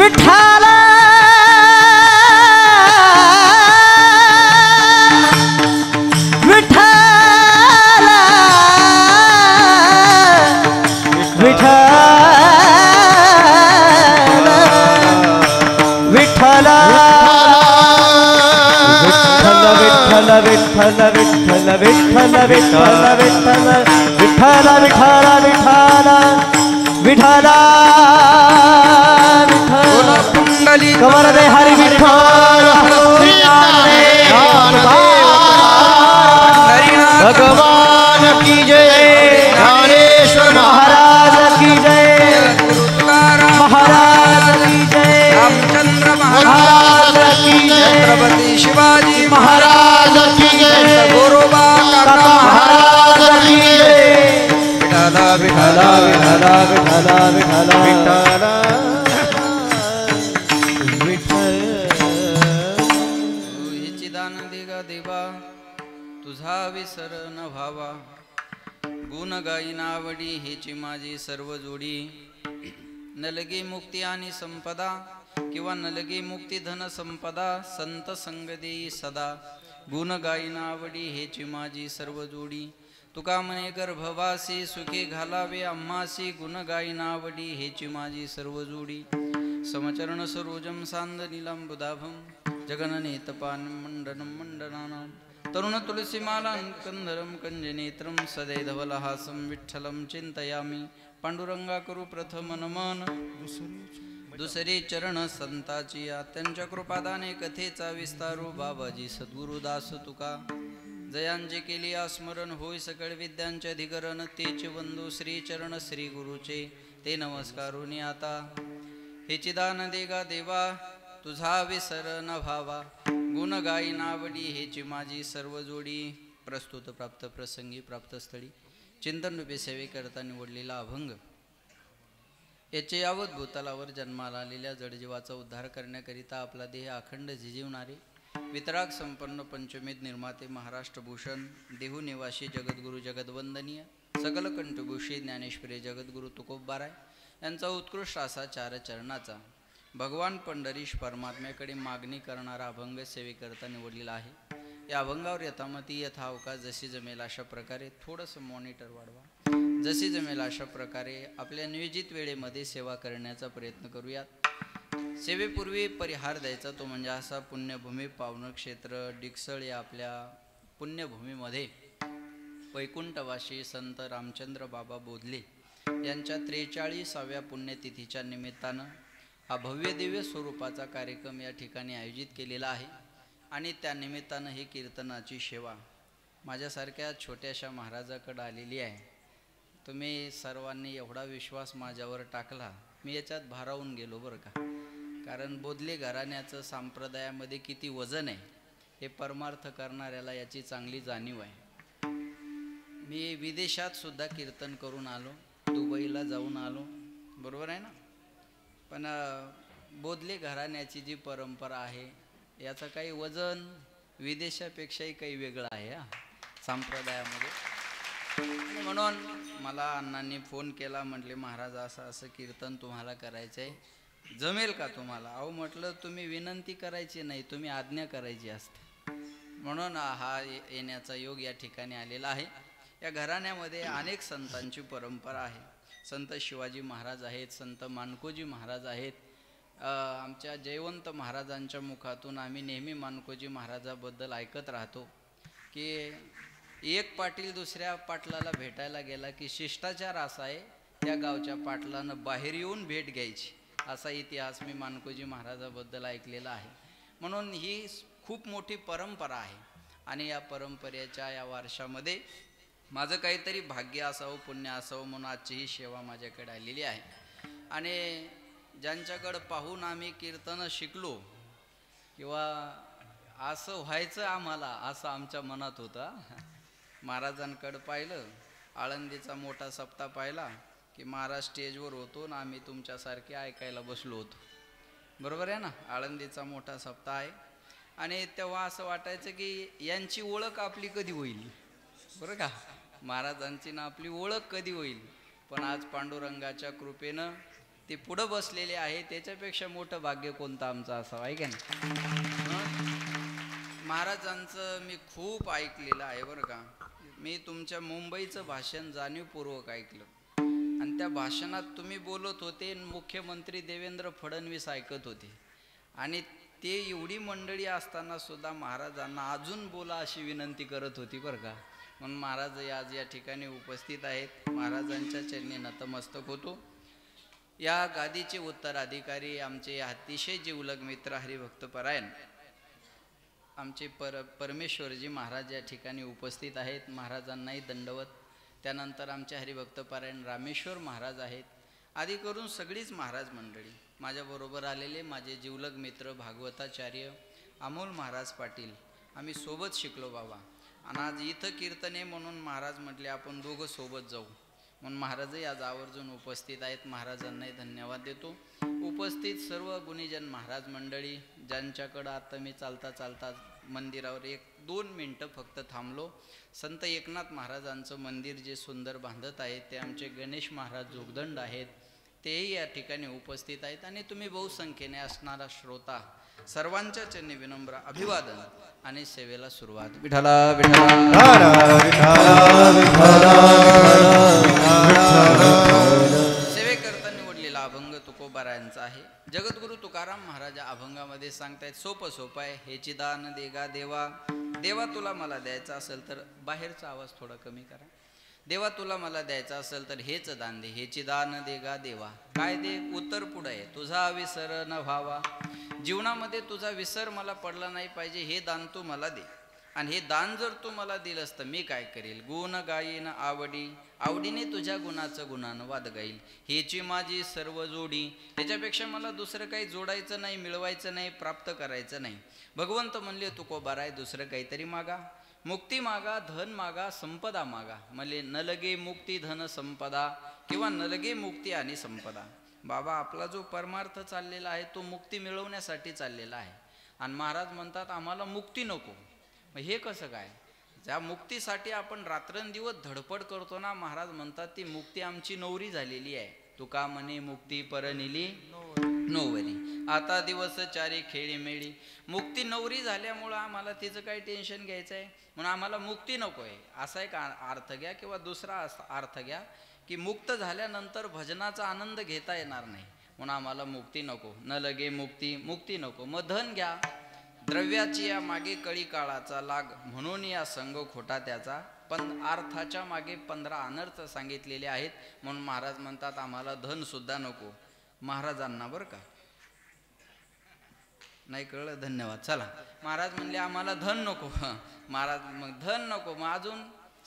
विठ्ठल विठ्ठल विठ्ठल विठ्ठल विठ्ठल विठ्ठल विठ्ठल विठ्ठल विठ्ठल विठ्ठल विठ्ठल विठ्ठल विठ्ठल विठ्ठल कुंडली कमर दे हरि विठ्ठल भगवान की जय ज्ञानेश्वर महाराज की जय महाराज की जय रामचंद्र महाराज की जय छत्रपती शिवाजी महाराज की जय गोरोबा काका महाराज की जय विठ्ठल विठ्ठल विठ्ठल विठ्ठल विठ्ठल हिची दान दिगा देवा तुझा विसर न भावा गुण गायी नावडी हेची माझी सर्व जोडी नलगी मुक्ती आणि संपदा किंवा नलगी मुक्ती धन संपदा संत संग देई सदा गुण गायी नावडी हेची माझी सर्व जोडी तुका म्हणे गर्भवासी सुखी घालावे आम्हासी गुण गायी नावडी हेची माझी सर्व जोडी समचरण सरोजम सांद नीलांबुदाभम जगननेतपानं मंडनं मंडनानां तरुण तुलसीमालां कंधरं कंजनेत्रं सदैधवलहासं विठ्ठलं चिंतयामि पांडुरंगा करू प्रथम नमन दुसरे चरण संताची त्यांच्या कृपादाने कथेचा विस्तारू बाबाजी सद्गुरुदास तुका जयांचे केली स्मरण होय सकळ विद्यांचे अधिकरण तेचे वंदू श्री चरण श्री गुरुचे ते नमस्कारुनी आता हेची दान देगा देवा तुझा विसर न भावा गुण गायी नावडी हेची माझी सर्व जोडी प्रस्तुत प्राप्त प्रसंगी प्राप्त स्थळी चिंतन रूपी सेवेकरता निवडलेला अभंग याचे यावत भूतलावर जन्माला आलेल्या जडजीवाचा उद्धार करण्याकरिता आपला देह अखंड झिजवणारे वितराग संपन्न पंचमेध निर्माते महाराष्ट्र भूषण देहू निवासी जगद्गुरु जगदवंदनीय सकल कंठभूषी ज्ञानेश्वरी जगद्गुरु तुकोबाराय यांचा उत्कृष्ट असा चार चरणाचा भगवान पंढरीश परमात्म्याकडे मागणी करणारा अभंग सेवेकरता निवडलेला आहे। या अभंगावर यथामती यथावकाश जशी जमेल अशा प्रकारे थोडंसं मॉनिटर वाढवा, जशी जमेल अशा प्रकारे आपल्या नियोजित वेळेमध्ये सेवा करण्याचा प्रयत्न करूयात। सेवेपूर्वी परिहार द्यायचा तो म्हणजे असा पुण्यभूमी पावन क्षेत्र डिकसळ या आपल्या पुण्यभूमीमध्ये वैकुंठवासी संत रामचंद्र बाबा बोधले यांच्या 43व्या पुण्यतिथीच्या निमित्तानं हा भव्य दिव्य स्वरूपाचा कार्यक्रम या ठिकाणी आयोजित केलेला आहे आणि त्या निमित्तानं ही कीर्तनाची सेवा माझ्यासारख्या छोट्याशा महाराजाकडे आलेली आहे। तुम्ही सर्वांनी एवढा विश्वास माझ्यावर टाकला, मी याच्यात भारावून गेलो बरं का, कारण बोधले घराण्याचं संप्रदायामध्ये किती वजन आहे हे परमार्थ करणाऱ्याला याची चांगली जाणीव आहे। मी विदेशात सुद्धा कीर्तन करून आलो, दुबईला जाऊन आलो, बरोबर आहे ना, पण बोधले घराण्याची जी परंपरा आहे याचं काही वजन विदेशापेक्षाही काही वेगळं आहे हा संप्रदायामध्ये। म्हणून मला अण्णांनी फोन केला, म्हटले महाराज असं असं कीर्तन तुम्हाला करायचं आहे, जमेल का तुम्हाला? अहो म्हटलं तुम्ही विनंती करायची नाही, तुम्ही आज्ञा करायची असते, म्हणून हा येण्याचा योग या ठिकाणी आलेला आहे। या घराण्यामध्ये अनेक संतांची परंपरा आहे। संत शिवाजी महाराज आहेत, संत मानकोजी महाराज आहेत। आमच्या जयवंत महाराजांच्या मुखातून आम्ही नेहमी मानकोजी महाराजाबद्दल ऐकत राहतो की एक पाटील दुसऱ्या पाटलाला भेटायला गेला की शिष्टाचार असा आहे त्या गावच्या पाटलानं बाहेर येऊन भेट घ्यायची, असा इतिहास मी मानकोजी महाराजाबद्दल ऐकलेला आहे। म्हणून ही खूप मोठी परंपरा आहे आणि या परंपरेच्या या वर्षामध्ये माझं काहीतरी भाग्य असावं, पुण्य असावं म्हणून आजची ही सेवा माझ्याकडे आलेली आहे। आणि ज्यांच्याकडं पाहून आम्ही कीर्तन शिकलो किंवा असं व्हायचं आम्हाला असं आमच्या मनात होतं। महाराजांकडं पाहिलं, आळंदीचा मोठा सप्ताह पाहिला की महाराज स्टेजवर होतो आणि आम्ही तुमच्यासारखे ऐकायला बसलो होतो, बरोबर आहे ना। आळंदीचा मोठा सप्ताह आहे आणि तेव्हा असं वाटायचं की यांची ओळख आपली कधी होईल, बरं का, महाराजांची ना आपली ओळख कधी होईल। पण आज पांडुरंगाच्या कृपेनं ते पुढं बसलेले आहे त्याच्यापेक्षा मोठं भाग्य कोणतं आमचं असावं आहे का नाही. महाराजांचं मी खूप ऐकलेलं आहे बरं का. मी तुमच्या मुंबईचं भाषण जाणीवपूर्वक ऐकलं आणि त्या भाषणात तुम्ही बोलत होते, मुख्यमंत्री देवेंद्र फडणवीस ऐकत होते आणि ते एवढी मंडळी असताना सुद्धा महाराजांना अजून बोला अशी विनंती करत होती बरं का. म्हणून महाराज आज या ठिकाणी उपस्थित आहेत. महाराजांच्या चरणी नतमस्तक होतो. या गादीचे उत्तराधिकारी आमचे अतिशय जिवलग मित्र हरिभक्तपरायण आमचे परमेश्वरजी महाराज या ठिकाणी उपस्थित आहेत. महाराजांनाही दंडवत. त्यानंतर आमचे हरिभक्तपरायण रामेश्वर महाराज आहेत. आदी करून सगळीच महाराज मंडळी माझ्याबरोबर आलेले माझे जिवलग मित्र भागवताचार्य अमोल महाराज पाटील. आम्ही सोबत शिकलो बाबा आणि आज इथं कीर्तन आहे म्हणून महाराज म्हटले आपण दोघं सोबत जाऊ म्हणून महाराजही आज आवर्जून उपस्थित आहेत. महाराजांनाही धन्यवाद देतो. उपस्थित सर्व गुणीजन महाराज मंडळी ज्यांच्याकडं आता मी चालता चालता मंदिरावर 1-2 मिनटं फक्त थांबलो. संत एकनाथ महाराजांचं मंदिर जे सुंदर बांधत आहे ते आमचे गणेश महाराज जोगदंड आहेत. तेही या ठिकाणी उपस्थित आहेत आणि तुम्ही बहुसंख्येने असणारा श्रोता सर्वांच्या चरणी विनम्र अभिवादन आणि सेवेला सुरुवात. विठ्ठला सेवे करता निवडलेला अभंग तुकोबारायांचा आहे. जगद्गुरु तुकाराम महाराज अभंगामध्ये सांगतायत सोपं सोपं आहे. हेची दान देगा देवा. देवा तुला मला द्यायचा असेल तर बाहेरचा आवाज थोडा कमी करा. देवा तुला मला द्यायचं असेल तर हेच दान दे. हेची दान देगा देवा. काय दे? उत्तर पुढे आहे तुझा विसर न व्हावा. जीवनामध्ये तुझा विसर मला पडला नाही पाहिजे हे दान तू मला दे. आणि हे दान जर तू मला दिलंस तर मी काय करेल? गुण गाईन आवडी. आवडीने तुझ्या गुणाचं गुणानं वाद गाईल. हेची माझी सर्व जोडी. ह्याच्यापेक्षा मला दुसरं काही जोडायचं नाही, मिळवायचं नाही, प्राप्त करायचं नाही. भगवंत म्हणले तुकोबाराय दुसरं काहीतरी मागा. मुक्ती मागा, धन मागा, संपदा मागा. म्हणले न लगे मुक्ती धन संपदा किंवा न लगे मुक्ती आणि संपदा. बाबा आपला जो परमार्थ चाललेला आहे तो मुक्ती मिळवण्यासाठी चाललेला आहे आणि महाराज म्हणतात आम्हाला मुक्ती नको. मग हे कसं काय? ज्या मुक्तीसाठी आपण रात्रंदिवस धडपड करतो ना, महाराज म्हणतात ती मुक्ती आमची नवरी झालेली आहे. तुका म्हणे मुक्ती परनिली नोवरी. आता दिवस चारी खेळी मेळी. मुक्ती नवरी झाल्यामुळं आम्हाला तिचं काही टेन्शन घ्यायचं आहे म्हणून आम्हाला मुक्ती नको आहे असा एक अर्थ घ्या किंवा दुसरा अर्थ घ्या की मुक्त झाल्यानंतर भजनाचा आनंद घेता येणार नाही म्हणून आम्हाला मुक्ती नको. न लगे मुक्ती, मुक्ती नको. मग धन घ्या. द्रव्याची या मागे कळी काळाचा लाग म्हणून या संग खोटा त्याचा. पण अर्थाच्या मागे 15 अनर्थ सांगितलेले आहेत म्हणून महाराज म्हणतात आम्हाला धन सुद्धा नको. महाराजांना बरं का नाही कळलं? धन्यवाद. चला महाराज म्हणले आम्हाला धन नको. महाराज मग धन नको मग अजून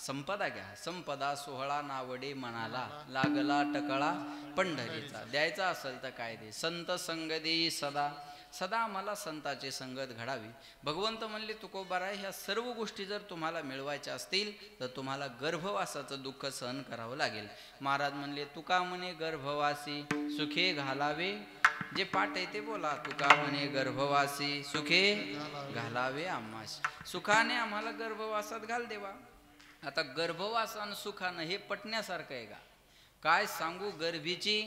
संपदा घ्या. संपदा सोहळा नावडे मनाला लागला टकळा पंढरीचा. द्यायचा असेल तर काय दे. संत संग देई सदा. सदा आम्हाला संताची संगत घडावी. भगवंत म्हणले तुकोबाराय ह्या सर्व गोष्टी जर तुम्हाला मिळवायच्या असतील तर तुम्हाला गर्भवासाचं दुःख सहन करावं लागेल. महाराज म्हणले तुका म्हणे गर्भवासी सुखे घालावे. जे पाठ आहे ते बोला. तुका म्हणे गर्भवासी सुखे घालावे आम्हास. सुखाने आम्हाला गर्भवासात घाल देवा. आता गर्भवासान सुखानं हे पटण्यासारखं आहे का? काय सांगू गर्भीची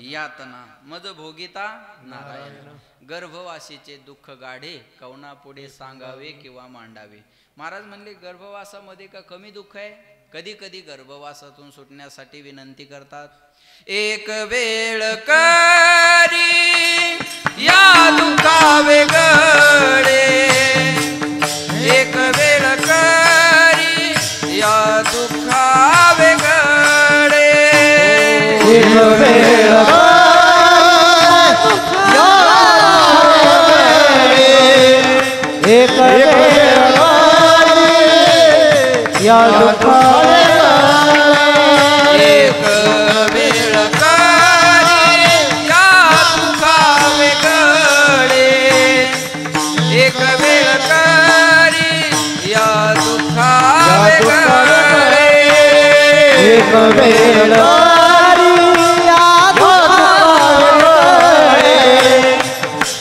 यातना मज भोगिता नारायण. गर्भवासीचे दुःख गाढे कवना पुढे सांगावे किंवा मांडावे. महाराज म्हणले गर्भवासामध्ये का कमी दुःख आहे? कधी कधी गर्भवासातून सुटण्यासाठी विनंती करतात. एक वेळ करी या दुखावे गळे. एक वेळ करी या दुखावे गळे. एक वेळ एक वेळ या दुखावे. एक वेळ करी या दुखावे गळे. एक वेळ करी या दुखावे गळे. एक वेळ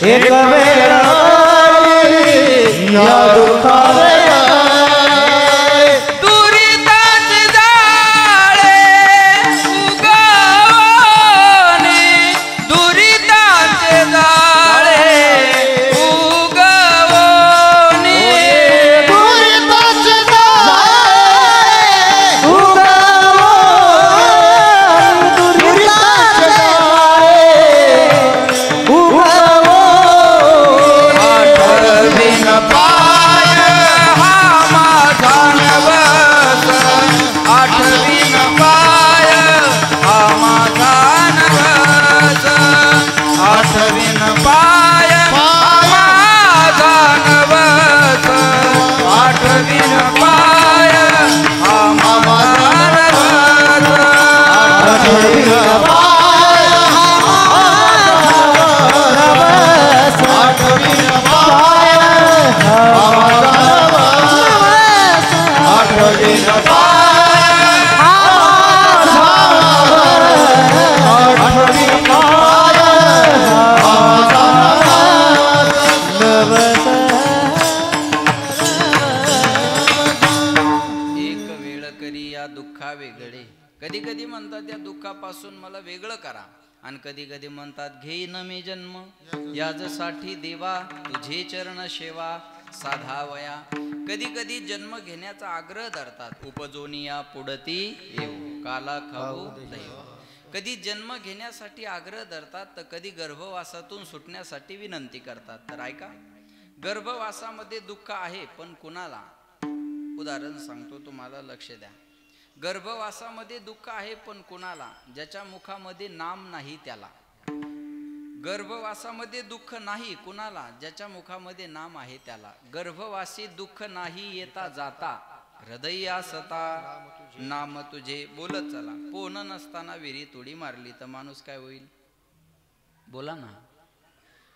एक वेळ या दुखावे. दुरिताची जाळे उगवणे म्हणतात या दुःखापासून मला वेगळं करा, आणि कधी कधी म्हणतात घेईन मी जन्म याजसाठी देवा तुझे चरण सेवा साधावया. कधी कधी जन्म घेण्याचा आग्रह धरतात, उपजोनिया पुढती येऊ काला खाऊ दैव. कधी जन्म घेण्यासाठी आग्रह धरतात तर कधी गर्भवासातून सुटण्यासाठी विनंती करतात. तर ऐका, गर्भवासामध्ये दुःख आहे पण कुणाला? उदाहरण सांगतो तुम्हाला, लक्ष द्या. गर्भवासामध्ये दुःख आहे पण कुणाला? ज्याच्या मुखामध्ये नाम नाही त्याला. गर्भवासामध्ये दुःख नाही कुणाला? ज्याच्या मुखामध्ये नाम आहे त्याला. गर्भवासी दुःख नाही येता जाता, हृदया सता नाम तुझे. बोलत चला. पोहण नसताना विहिरीत उडी मारली तर माणूस काय होईल? बोला ना.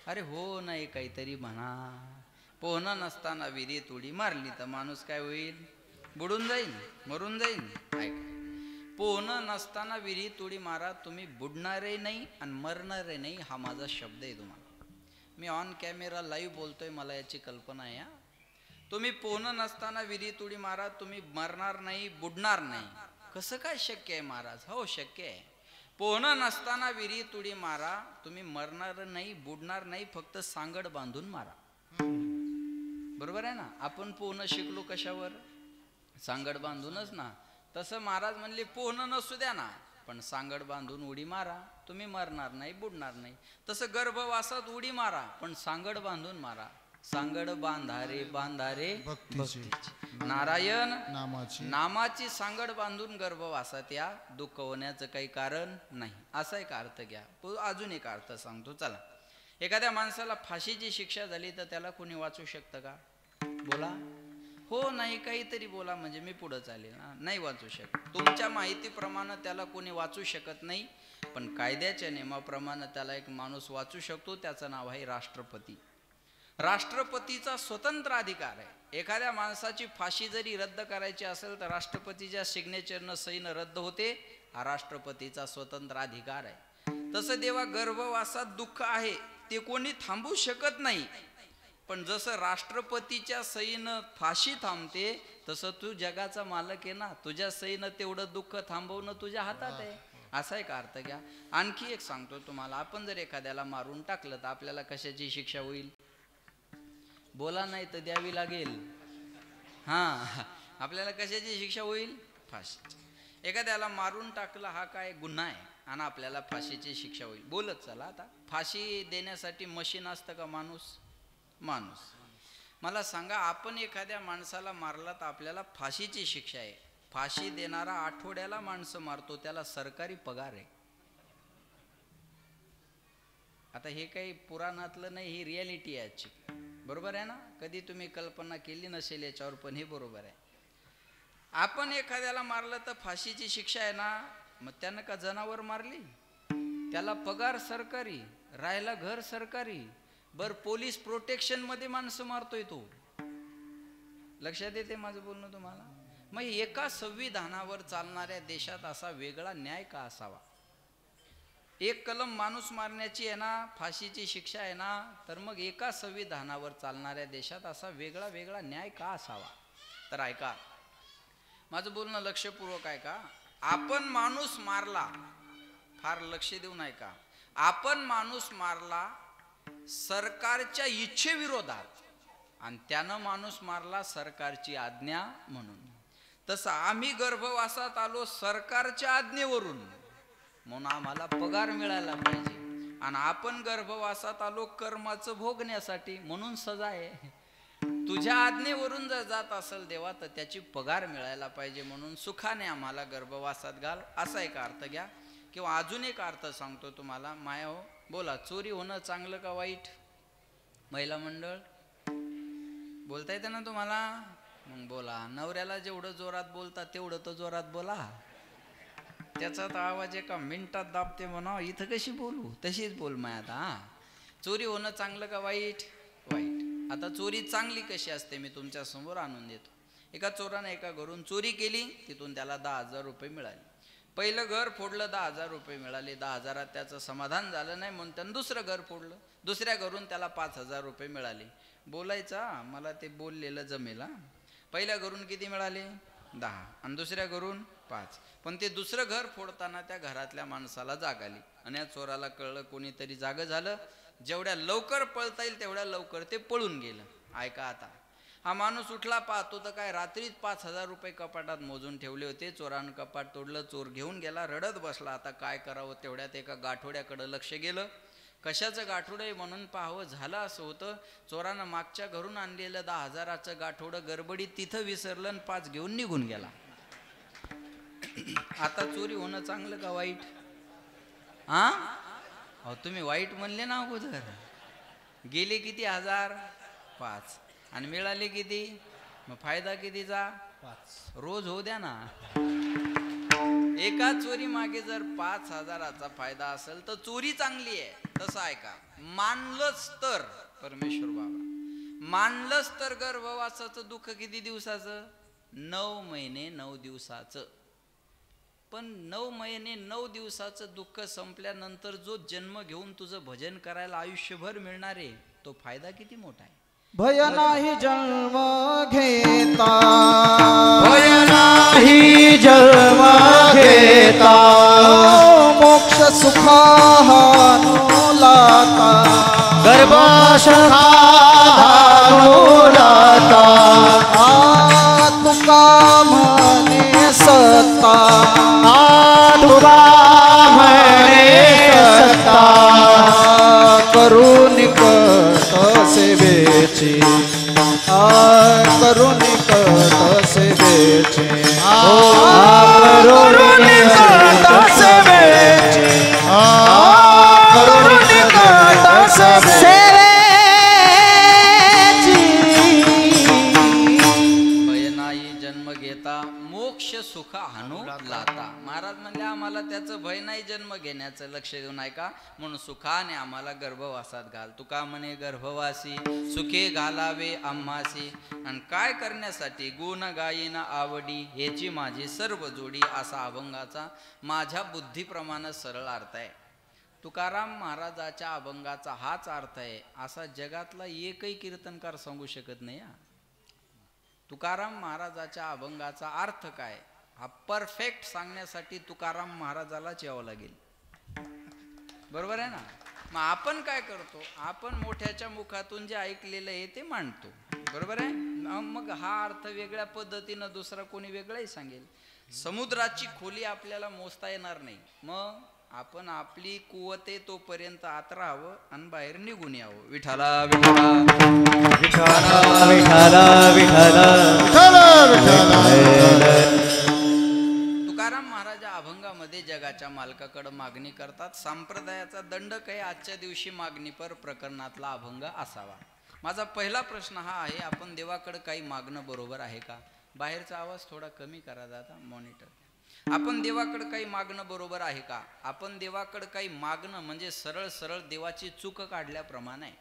अरे हो नाही काहीतरी म्हणा. पोहण नसताना विहिरीत उडी मारली तर माणूस काय होईल? बुडून जाईल, मरून जाईल. ऐका, पोहण नसताना विहिरीत उडी मारा, तुम्ही बुडणारे नाही आणि मरणारे नाही. हा माझा शब्द आहे तुम्हाला. मी ऑन कॅमेरा लाईव्ह बोलतोय, मला याची कल्पना आहे. तुम्ही पोहण नसताना विहिरीत उडी मारा, तुम्ही मरणार नाही, बुडणार नाही. कसं काय शक्य आहे महाराज? हो शक्य आहे. पोहण नसताना विहिरीत उडी मारा, तुम्ही मरणार नाही, बुडणार नाही, फक्त सांगड बांधून मारा. बरोबर आहे ना? आपण पोहणं शिकलो कशावर? सांगड बांधूनच ना. तसं महाराज म्हणले पोहण नसू द्या ना, पण सांगड बांधून उडी मारा, तुम्ही मरणार नाही, बुडणार नाही. तसं गर्भवासात उडी मारा पण सांगड बांधून मारा. सांगड बांधारे बांधारे भक्तीची, नारायण नामाची सांगड बांधून गर्भवासात या, दुःख होण्याचं काही कारण नाही. असा एक अर्थ घ्या. अजून एक अर्थ सांगतो चला. एखाद्या माणसाला फाशीची शिक्षा झाली तर त्याला कोणी वाचू शकतं का? बोला. हो नाही काहीतरी बोला म्हणजे मी पुढं चालेल. नाही वाचू शकत. तुमच्या माहितीप्रमाणे त्याला कोणी वाचू शकत नाही, पण कायद्याच्या नियमाप्रमाणे त्याला एक माणूस वाचू शकतो. त्याचं नाव आहे राष्ट्रपती. राष्ट्रपतीचा स्वतंत्र अधिकार आहे. एखाद्या माणसाची फाशी जरी रद्द करायची असेल तर राष्ट्रपतीच्या सिग्नेचरनं सहीनं रद्द होते. हा राष्ट्रपतीचा स्वतंत्र अधिकार आहे. तसं देवा गर्भवासात दुःख आहे ते कोणी थांबू शकत नाही, पण जसं राष्ट्रपतीच्या सहीनं फाशी थांबते तसं तू जगाचा मालक आहे ना, तुझ्या सहीनं तेवढं दुःख थांबवणं तुझ्या हातात आहे. असा एक अर्थ घ्या. आणखी एक सांगतो तुम्हाला. आपण जर एखाद्याला मारून टाकलं तर आपल्याला कशाची शिक्षा होईल? बोला नाही तर द्यावी लागेल. हां, आपल्याला कशाची शिक्षा होईल? फाशी. एखाद्याला मारून टाकलं हा काय गुन्हा आहे आणि आपल्याला फाशीची शिक्षा होईल. बोलत चला. आता फाशी देण्यासाठी मशीन असतं का? माणूस. मला सांगा, आपण एखाद्या माणसाला मारला तर आपल्याला फाशीची शिक्षा आहे. फाशी देणारा आठवड्याला माणसं मारतो, त्याला सरकारी पगार आहे. आता हे काही पुराणातलं नाही, ही रियालिटी आहे आजची. बरोबर आहे ना? कधी तुम्ही कल्पना केली नसेल याच्यावर, पण हे बरोबर आहे. आपण एखाद्याला मारलं तर फाशीची शिक्षा आहे ना. मग त्यानं का जनावर मारली? त्याला पगार सरकारी, राहायला घर सरकारी. बर पोलीस प्रोटेक्शन मध्ये माणसं मारतोय तो. लक्षात येते माझं बोलणं तुम्हाला? मग एका संविधानावर चालणाऱ्या देशात असा वेगळा न्याय का असावा? एक कलम माणूस मारण्याची आहे ना, फाशीची शिक्षा आहे ना, तर मग एका संविधानावर चालणाऱ्या देशात असा वेगळा न्याय का असावा? तर ऐका, माझं बोलणं लक्षपूर्वक ऐका. आपण माणूस मारला, फार लक्ष देऊन ऐका. आपण माणूस मारला सरकारच्या इच्छेविरोधात आणि त्यानं माणूस मारला सरकारची आज्ञा म्हणून. तसं आम्ही गर्भवासात आलो सरकारच्या आज्ञेवरून, म्हणून आम्हाला पगार मिळायला पाहिजे. आणि आपण गर्भवासात आलो कर्माचं भोगण्यासाठी, म्हणून सजा आहे. तुझ्या आज्ञेवरून जर जात असेल देवा तर त्याची पगार मिळायला पाहिजे, म्हणून सुखाने आम्हाला गर्भवासात घाल. असा एक अर्थ घ्या. किंवा अजून एक अर्थ सांगतो तुम्हाला. माया हो, बोला, चोरी होणं चांगलं का वाईट? महिला मंडळ बोलता येते ना तुम्हाला? मग बोला. नवऱ्याला जेवढं जोरात बोलता तेवढं तर जोरात बोला. त्याचा तर आवाज एका मिनिटात दाबते म्हणा. इथं कशी बोलू? तशीच बोल माया. आता चोरी होणं चांगलं का वाईट? वाईट. आता चोरी चांगली कशी असते मी तुमच्या समोर आणून देतो. एका चोरानं एका घरून चोरी केली, तिथून त्याला 10,000 रुपये मिळाले. पहिलं घर फोडलं, 10,000 रुपये मिळाले. 10,000 त्याचं समाधान झालं नाही म्हणून त्यानं दुसरं घर फोडलं. दुसऱ्या घरून त्याला 5,000 रुपये मिळाले. बोलायचा मला ते बोललेलं जमेल. पहिल्या घरून किती मिळाले? 10 आणि दुसऱ्या घरून 5. पण ते दुसरं घर फोडताना त्या घरातल्या माणसाला जाग आली आणि या चोराला कळलं कोणीतरी जागं झालं. जेवढ्या लवकर पळता येईल तेवढ्या लवकर ते पळून गेलं. ऐका आता, हा माणूस उठला, पाहतो तर काय रात्रीच 5,000 रुपये कपाटात मोजून ठेवले होते. चोरानं कपाट तोडलं, चोर घेऊन गेला, रडत बसला. आता काय करावं? तेवढ्यात एका गाठोड्याकडे लक्ष गेलं. कशाचं गाठोडं आहे म्हणून पाहावं. झालं असं होतं, चोरानं मागच्या घरून आणलेलं 10,000चं गाठोडं गडबडीत तिथं विसरलं आणि 5 घेऊन निघून गेला. आता चोरी होणं चांगलं का वाईट? हा अहो, तुम्ही वाईट म्हणले ना अगोदर. गेले किती? 1000? 5. आणि मिळाले किती? मग फायदा कितीचा? 5. रोज होऊ द्या ना. एका चोरी मागे जर 5,000चा फायदा असेल तर चोरी चांगली आहे. तसं आहे का? मानलंच तर परमेश्वर बाबा, मानलंच तर गर्भवासाचं दुःख किती दिवसाचं? 9 महिने 9 दिवसाचं. पण 9 महिने 9 दिवसाचं दुःख संपल्यानंतर जो जन्म घेऊन तुझं भजन करायला आयुष्यभर मिळणार आहे, तो फायदा किती मोठा आहे. भय नाही जन्म घेता, भय नाही जन्म घेता, मोक्ष सुखानुलाता, गर्भाशयानुलाता, तुका म्हणे सत्ता, तुका म्हणे सत्ता, करून कट सेवेची, करून कट सेवेची, करून कट सेवेची, करून कट सेवेची. भय नाही जन्म घेता, मोक्ष सुख हानू लाता. महाराज म्हणले आम्हाला त्याचं भय नाही जन्म घेण्याचं, लक्ष देऊन ऐका. म्हणून सुखाने आम्हाला गर्भवासात घाल. तुका म्हणे गर्भवासी, सुखे घालावे आम्हासी. आणि काय करण्यासाठी? गुण गायीन आवडी, ह्याची माझी सर्व जोडी. असा अभंगाचा माझ्या बुद्धीप्रमाणे सरळ अर्थ आहे. तुकाराम महाराजाच्या अभंगाचा हाच अर्थ आहे, असा जगातला एकही कीर्तनकार सांगू शकत नाही. तुकाराम महाराजाच्या अभंगाचा अर्थ काय हा परफेक्ट सांगण्यासाठी तुकाराम महाराजालाच यावं लागेल. बरोबर आहे ना? मग आपण काय करतो? आपण मोठ्याच्या मुखातून जे ऐकलेलं आहे ते मांडतो. बरोबर आहे? मग हा अर्थ वेगळ्या पद्धतीनं दुसरा कोणी वेगळाही सांगेल. समुद्राची खोली आपल्याला मोजता येणार नाही. मग आपण आपली कुवत आहे तोपर्यंत आत राहावं आणि बाहेर निघून यावं. विठाला विठाला विठाला विठाला विठाला. तुकाराम महाराज अभंगामध्ये जगाच्या मालकाकडे मागणी करतात. संप्रदायाचा दंड काही आजच्या दिवशी मागणीपर प्रकरणातला अभंग असावा. माझा पहिला प्रश्न हा आहे, आपण देवाकडे काही मागणं बरोबर आहे का? बाहेरचा आवाज थोडा कमी करा दादा मॉनिटर. आपण देवाकडे काही मागणं बरोबर आहे का? आपण देवाकडे काही मागणं म्हणजे सरळ सरळ देवाची चूक काढल्याप्रमाणे आहे.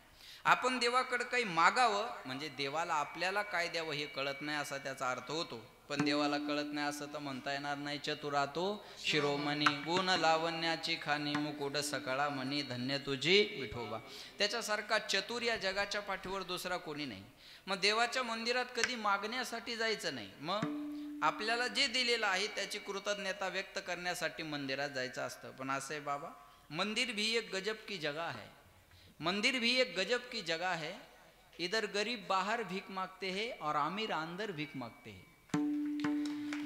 आपण देवाकडे काही मागावं म्हणजे देवाला आपल्याला काय द्यावं हे कळत नाही असा त्याचा अर्थ होतो. पण देवाला कळत नाही असं तर म्हणता येणार नाही. चतुरातो शिरोमणी, गुण लावण्याची खाणी, मुकुट सकळा मणी, धन्य तुझी विठोबा. त्याच्यासारखा चतुर या जगाच्या पाठीवर दुसरा कोणी नाही. मग देवाच्या मंदिरात कधी मागण्यासाठी जायचं नाही. मग आपल्याला जे दिलेलं आहे त्याची कृतज्ञता व्यक्त करण्यासाठी मंदिरात जायचं असतं. पण असं आहे बाबा, मंदिर भी एक गजब की जगह है. मंदिर भी एक गजब की जगह है. इधर गरीब बाहर भीक मागते हैं और अमीर अंदर भीक मागते हैं.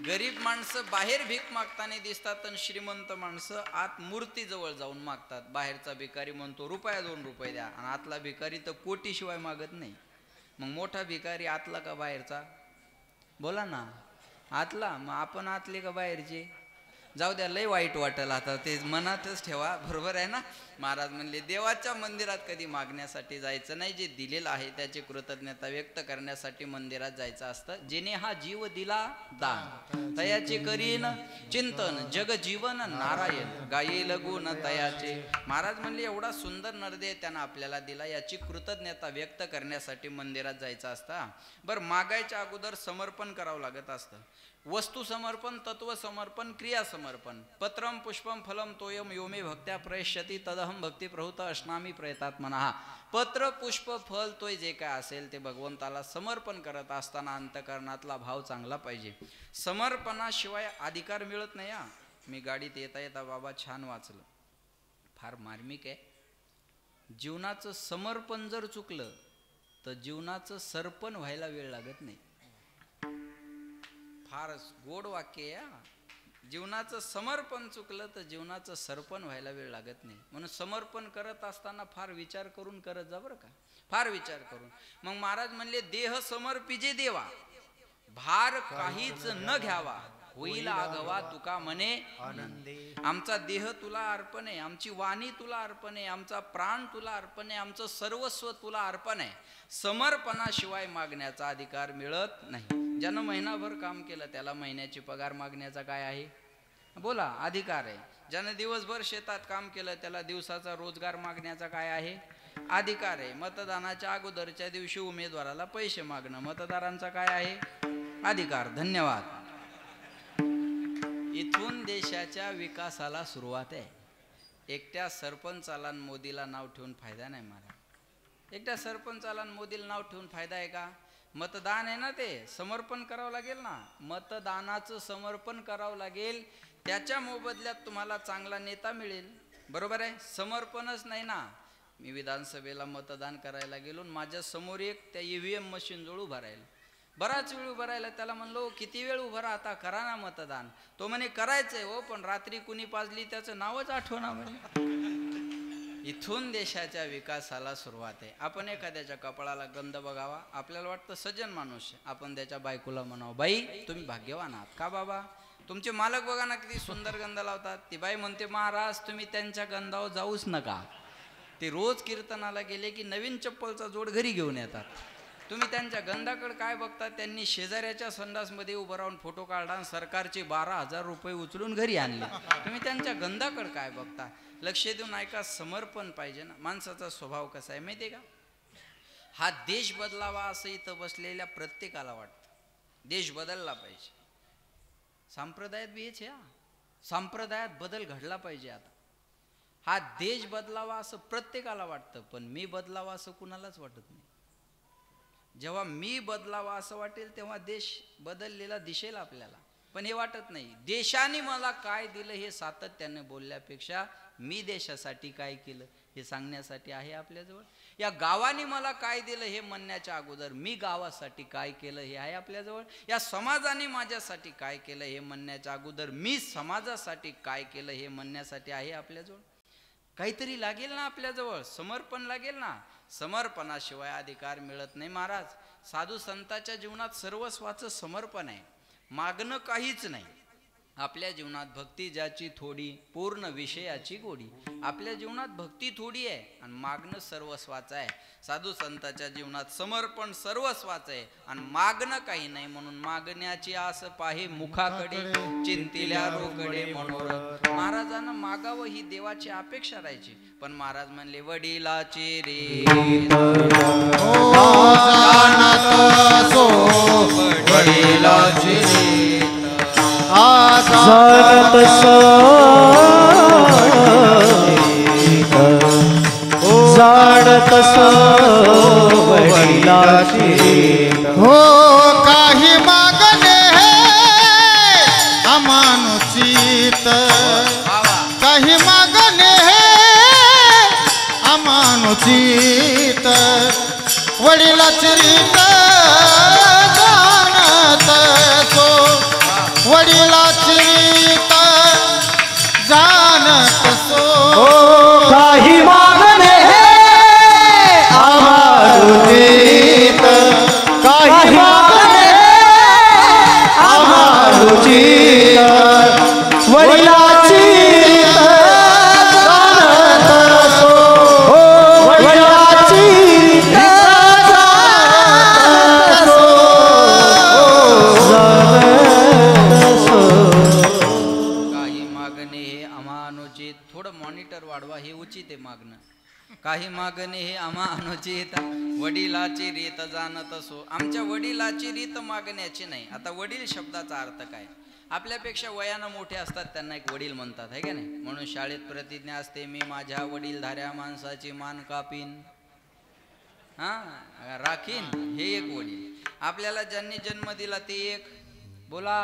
गरीब माणसं बाहेर भीक मागताना दिसतात आणि श्रीमंत माणसं आत मूर्तीजवळ जाऊन मागतात. बाहेरचा भिकारी म्हणतो रुपया 2 रुपये द्या, आणि आतला भिकारी तर कोटीशिवाय मागत नाही. मग मोठा भिकारी आतला का बाहेरचा? बोला ना. आतला. मग आपण आतले का बाहेरचे? जाऊ द्या, लय वाईट वाटेल आता, ते मनातच ठेवा. बरोबर आहे ना? महाराज म्हणले देवाच्या मंदिरात कधी मागण्यासाठी जायचं नाही. जे दिलेलं आहे त्याची कृतज्ञता व्यक्त करण्यासाठी मंदिरात जायचं असतं. जेने हा जीव दिला दान, तयाचे करीन चिंतन, जग जीवन नारायण, गायेल गुण तयाचे. महाराज म्हणले एवढा सुंदर नरदेह त्यानं आपल्याला दिला, याची कृतज्ञता व्यक्त करण्यासाठी मंदिरात जायचं असतं. बरं, मागायच्या अगोदर समर्पण करावं लागत असतं. वस्तू समर्पण, तत्व समर्पण, क्रिया समर्पण. पत्रम पुष्पम फलम तोयम योमे भक्त्या प्रयश्यती तदहम भक्ती प्रभूत अश्नामी प्रयतात्मनः. पत्र पुष्प फल तोय जे काय असेल ते भगवंताला समर्पण करत असताना अंतकरणातला भाव चांगला पाहिजे. समर्पणाशिवाय अधिकार मिळत नाही. मी गाडीत येता येता बाबा छान वाचलं, फार मार्मिक आहे. जीवनाचं समर्पण जर चुकलं तर जीवनाचं सरपण व्हायला वेळ लागत नाही. फार गोड वाक्य आहे. जीवनाचं समर्पण चुकलं तर जीवनाचं सरपण व्हायला वेळ लागत नाही. म्हणून समर्पण करत असताना फार विचार करून करत जा बरं का, फार विचार करून. मग महाराज म्हणले देह समर्पिजे देवा, भार काहीच न घ्यावा, होईल आगवा तुका म्हणे आनंदी. आमचा देह तुला अर्पण आहे, आमची वाणी तुला अर्पण आहे, आमचा प्राण तुला अर्पण आहे, आमचं सर्वस्व तुला अर्पण आहे. समर्पणाशिवाय मागण्याचा अधिकार मिळत नाही. ज्यानं महिनाभर काम केलं त्याला महिन्याची पगार मागण्याचा काय आहे? बोला, अधिकार आहे. ज्यानं दिवसभर शेतात काम केलं त्याला दिवसाचा रोजगार मागण्याचा काय आहे? अधिकार आहे. मतदानाच्या अगोदरच्या दिवशी उमेदवाराला पैसे मागणं मतदारांचा काय आहे? अधिकार. धन्यवाद. इथून देशाच्या विकासाला सुरुवात आहे. एकट्या सरपंचाला मोदीला नाव ठेवून फायदा नाही मला. एकट्या सरपंचाला मोदीला नाव ठेवून फायदा आहे का? मतदान आहे ना, ते समर्पण करावं लागेल ना. मतदानाचं समर्पण करावं लागेल, त्याच्या मोबदल्यात तुम्हाला चांगला नेता मिळेल. बरोबर आहे. समर्पणच नाही ना. मी विधानसभेला मतदान करायला गेलो, माझ्या समोर एक त्या EVM मशीन जवळ उभा राहिला. बराच वेळ उभं राहिला. त्याला म्हणलो किती वेळ उभं राहता, करा ना मतदान. तो म्हणे करायचंय हो, पण रात्री कुणी पाजली त्याचं नावच आठवना म्हणे. इथून देशाच्या विकासाला सुरुवात आहे. आपण एखाद्याच्या कपाळाला गंध बघावा, आपल्याला वाटतं सज्जन माणूस, आपण त्याच्या बायकोला म्हणावं बाई तुम्ही भाग्यवान आहात. का बाबा? तुमचे मालक बघा ना किती सुंदर गंध लावतात. ती बाई म्हणते महाराज तुम्ही त्यांच्या गंधावर जाऊच नका, ते रोज कीर्तनाला गेले की नवीन चप्पलचा जोड घरी घेऊन येतात. तुम्ही त्यांच्या गंधाकडे काय बघता? त्यांनी शेजाऱ्याच्या संडासमध्ये उभं राहून फोटो काढला आणि सरकारचे 12,000 रुपये उचलून घरी आणले. तुम्ही त्यांच्या गंधाकडे काय बघता? लक्ष देऊन ऐका. समर्पण पाहिजे ना. माणसाचा स्वभाव कसा आहे माहिती आहे का? हा देश बदलावा असं इथं बसलेल्या प्रत्येकाला वाटतं. देश बदलला पाहिजे. संप्रदायात बी हेच आहे. संप्रदायात बदल घडला पाहिजे. आता हा देश बदलावा असं प्रत्येकाला वाटतं, पण मी बदलावा असं कुणालाच वाटत नाही. जेव्हा मी बदलावा असं वाटेल तेव्हा देश बदललेला दिसेल आपल्याला, पण हे वाटत नाही. देशाने मला काय दिलं हे सातत्याने बोलल्यापेक्षा मी देशासाठी काय केलं हे सांगण्यासाठी आहे आपल्याजवळ. या गावाने मला काय दिलं हे म्हणण्याच्या अगोदर मी गावासाठी काय केलं हे आहे आपल्याजवळ. या समाजाने माझ्यासाठी काय केलं हे म्हणण्याच्या अगोदर मी समाजासाठी काय केलं हे म्हणण्यासाठी आहे आपल्याजवळ. काहीतरी लागेल ना आपल्याजवळ, समर्पण लागेल ना. समर्पणाशिवाय अधिकार मिळत नाही महाराज. साधू संतांच्या जीवनात सर्वस्वाचं समर्पण आहे, मागणं काहीच नाही. आपल्या जीवनात भक्ती ज्याची थोडी, पूर्ण विषयाची गोडी. आपल्या जीवनात भक्ती थोडी आहे आणि मागणं सर्वस्वाचं आहे. साधू संतांच्या जीवनात समर्पण सर्वस्वाचं आहे आणि मागणं काही नाही. म्हणून मागण्याची आस पाहे मुखाकडे, चिंतिल्या रोकडे मनोरथ. महाराजांना मागावं ही देवाची अपेक्षा राहायची, पण महाराज म्हणले वडिलाची रे वडिलाची जाणत जाणत वडिलाची हो काही मागणे अमानुचित, काही मागणे अमानुचित. वडिलाची रीत जाणत सो, वडिलाची रीत जाणत सो. काही मागणे अमानुचित, काही मागणे अमानुचित. वडिलाची रीत जाणत सो, वडिलाची रीत जाणत सो. काही मागणे हे अमानुचित. थोडं मॉनिटर वाढवा, हे उचित आहे मागणं. काही मागणे हे अमानुचित. वडिलाची रीत जाणत असो. आमच्या वडिलाची रीत मागण्याची नाही. आता वडील शब्दाचा अर्थ काय? आपल्यापेक्षा वयानं मोठे असतात त्यांना एक वडील म्हणतात, आहे का नाही? म्हणून शाळेत प्रतिज्ञा असते, मी माझ्या वडीलधाऱ्या माणसाची मान कापीन, हा राखीन. हे एक वडील. आपल्याला ज्यांनी जन्म दिला ते एक बोला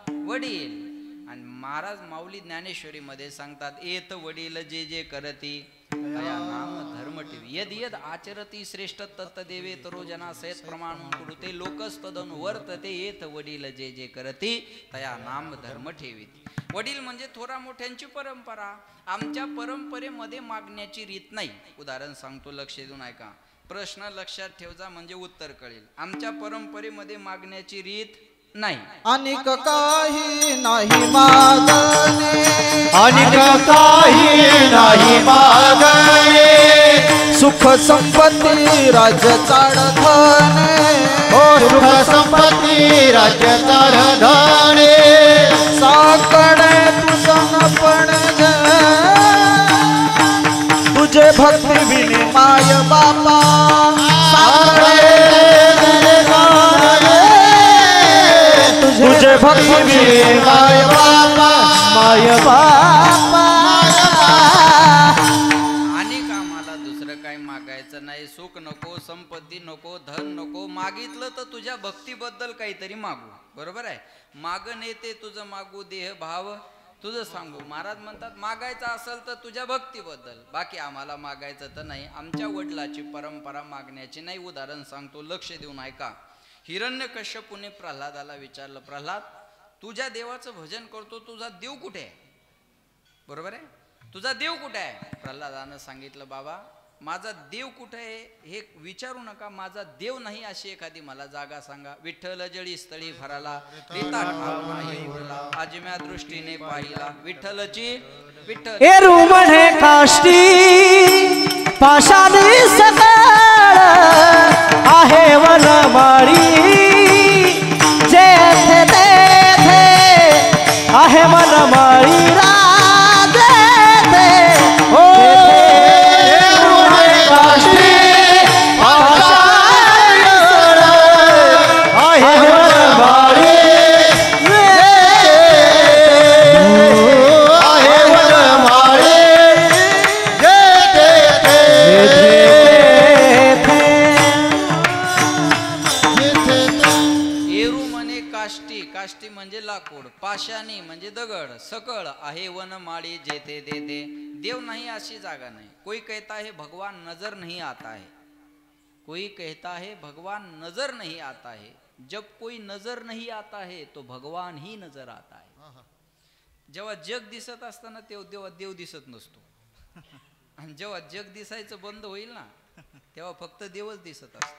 वडील. आणि महाराज माऊली ज्ञानेश्वरी मध्ये सांगतात, येत वडील जे जे करती तया नाम धर्म ठेवी, यद यद आचरती श्रेष्ठ तत्त देवे तरो जना सयत प्रमाण कुरुते लोकस्तदन वर्तते, येत वडील जे जे करती तया नाम धर्म ठेवीती. वडील म्हणजे थोरा मोठ्यांची परंपरा. आमच्या परंपरेमध्ये मागण्याची रीत नाही. उदाहरण सांगतो, लक्ष देऊन ऐका. प्रश्न लक्षात ठेवजा म्हणजे उत्तर कळेल. आमच्या परंपरेमध्ये मागण्याची रीत नाही. अनिक काही नाही मागणे, अनिक काही नाही मागणे, सुख संपत्ती राज्य चाडधने, ओ सुख संपत्ती राज्य चाडधने, साकडे तुझं पण तुझे भक्ती विने माय बापा, तुझे भक्ती विने माय बापा, माय बापा. आणि का मला दुसरं काय मागायचं नाही. सुख नको, संपत्ती नको, धन नको. मागितलं तर तुझ्या भक्तीबद्दल काहीतरी मागू. बरोबर आहे? मागण येते तुझं मागू, देह भाव तुझं सांगू. महाराज म्हणतात, मागायचं असेल तर तुझ्या भक्तीबद्दल, बाकी आम्हाला मागायचं तर नाही. आमच्या वडिलाची परंपरा मागण्याची नाही. उदाहरण सांगतो, लक्ष देऊन ऐका. हिरण्यकश्यपूने प्रल्हादाला विचारलं, प्रल्हाद तुझ्या देवाचं भजन करतो, तुझा देव कुठे आहे? बरोबर आहे? तुझा देव कुठे आहे? प्रल्हादानं सांगितलं, बाबा माझा देव कुठे आहे हे विचारू नका, माझा देव नाही अशी एखादी मला जागा सांगा. विठ्ठल जळी स्थळी भराला, रीता ठाव नाही उरला, आजम्या दृष्टीने पाहिला, विठ्ठलची विठ्ठल एरू म्हणे काष्टी पाशाली सकळ आहे वनमाळी, जेथे तेथे आहे वनमाळी राजे ओ काष्टी पाशाली सकळ आहे वनमाळी, काष्टी म्हणजे लाकूड, पाशानी म्हणजे दगड, सकळ आहे वनमाळी जेथे तेथे. देव नाही अशी जागा नाही. कोई कहता है भगवान नजर नहीं आता है, कोई कहता है भगवान नजर नहीं आता है. जब कोई नजर नहीं आता है तो भगवान ही नजर आता है. जेव्हा जग दिसत असताना तेव्हा देव दिसत नसतो. आणि जेव्हा जग दिसायचं बंद होईल ना, तेव्हा फक्त देवच दिसत असतो.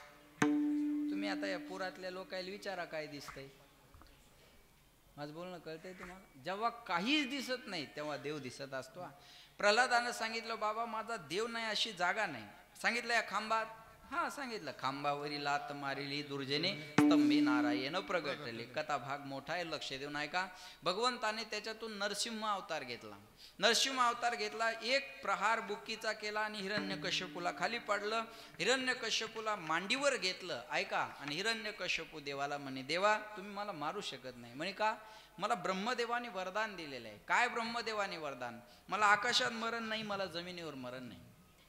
तुम्ही आता या पुरातल्या लोकांना विचारा काय दिसतंय. माझं बोलणं कळतंय तुम्हाला? जेव्हा काहीच दिसत नाही तेव्हा देव दिसत असतो. प्रल्हादानं सांगितलं, बाबा माझा देव नाही अशी जागा नाही. सांगितलं या खांबात, हा सांगितलं, खांबावरी लात मारिली दुर्जने, स्तंभी नारायण प्रगटले. कथा भाग मोठा आहे, लक्ष देऊन ऐका. भगवंताने त्याच्यातून नरसिंह अवतार घेतला. नरसिंह अवतार घेतला, एक प्रहार बुक्कीचा केला आणि हिरण्यकश्यपूला खाली पाडलं. हिरण्यकश्यपूला मांडीवर घेतलं, ऐका. आणि हिरण्यकश्यपू देवाला म्हणे, देवा तुम्ही मला मारू शकत नाही. म्हणे का? मला ब्रह्मदेवाने वरदान दिलेलं आहे. काय ब्रह्मदेवाने वरदान? मला आकाशात मरण नाही, मला जमिनीवर मरण नाही,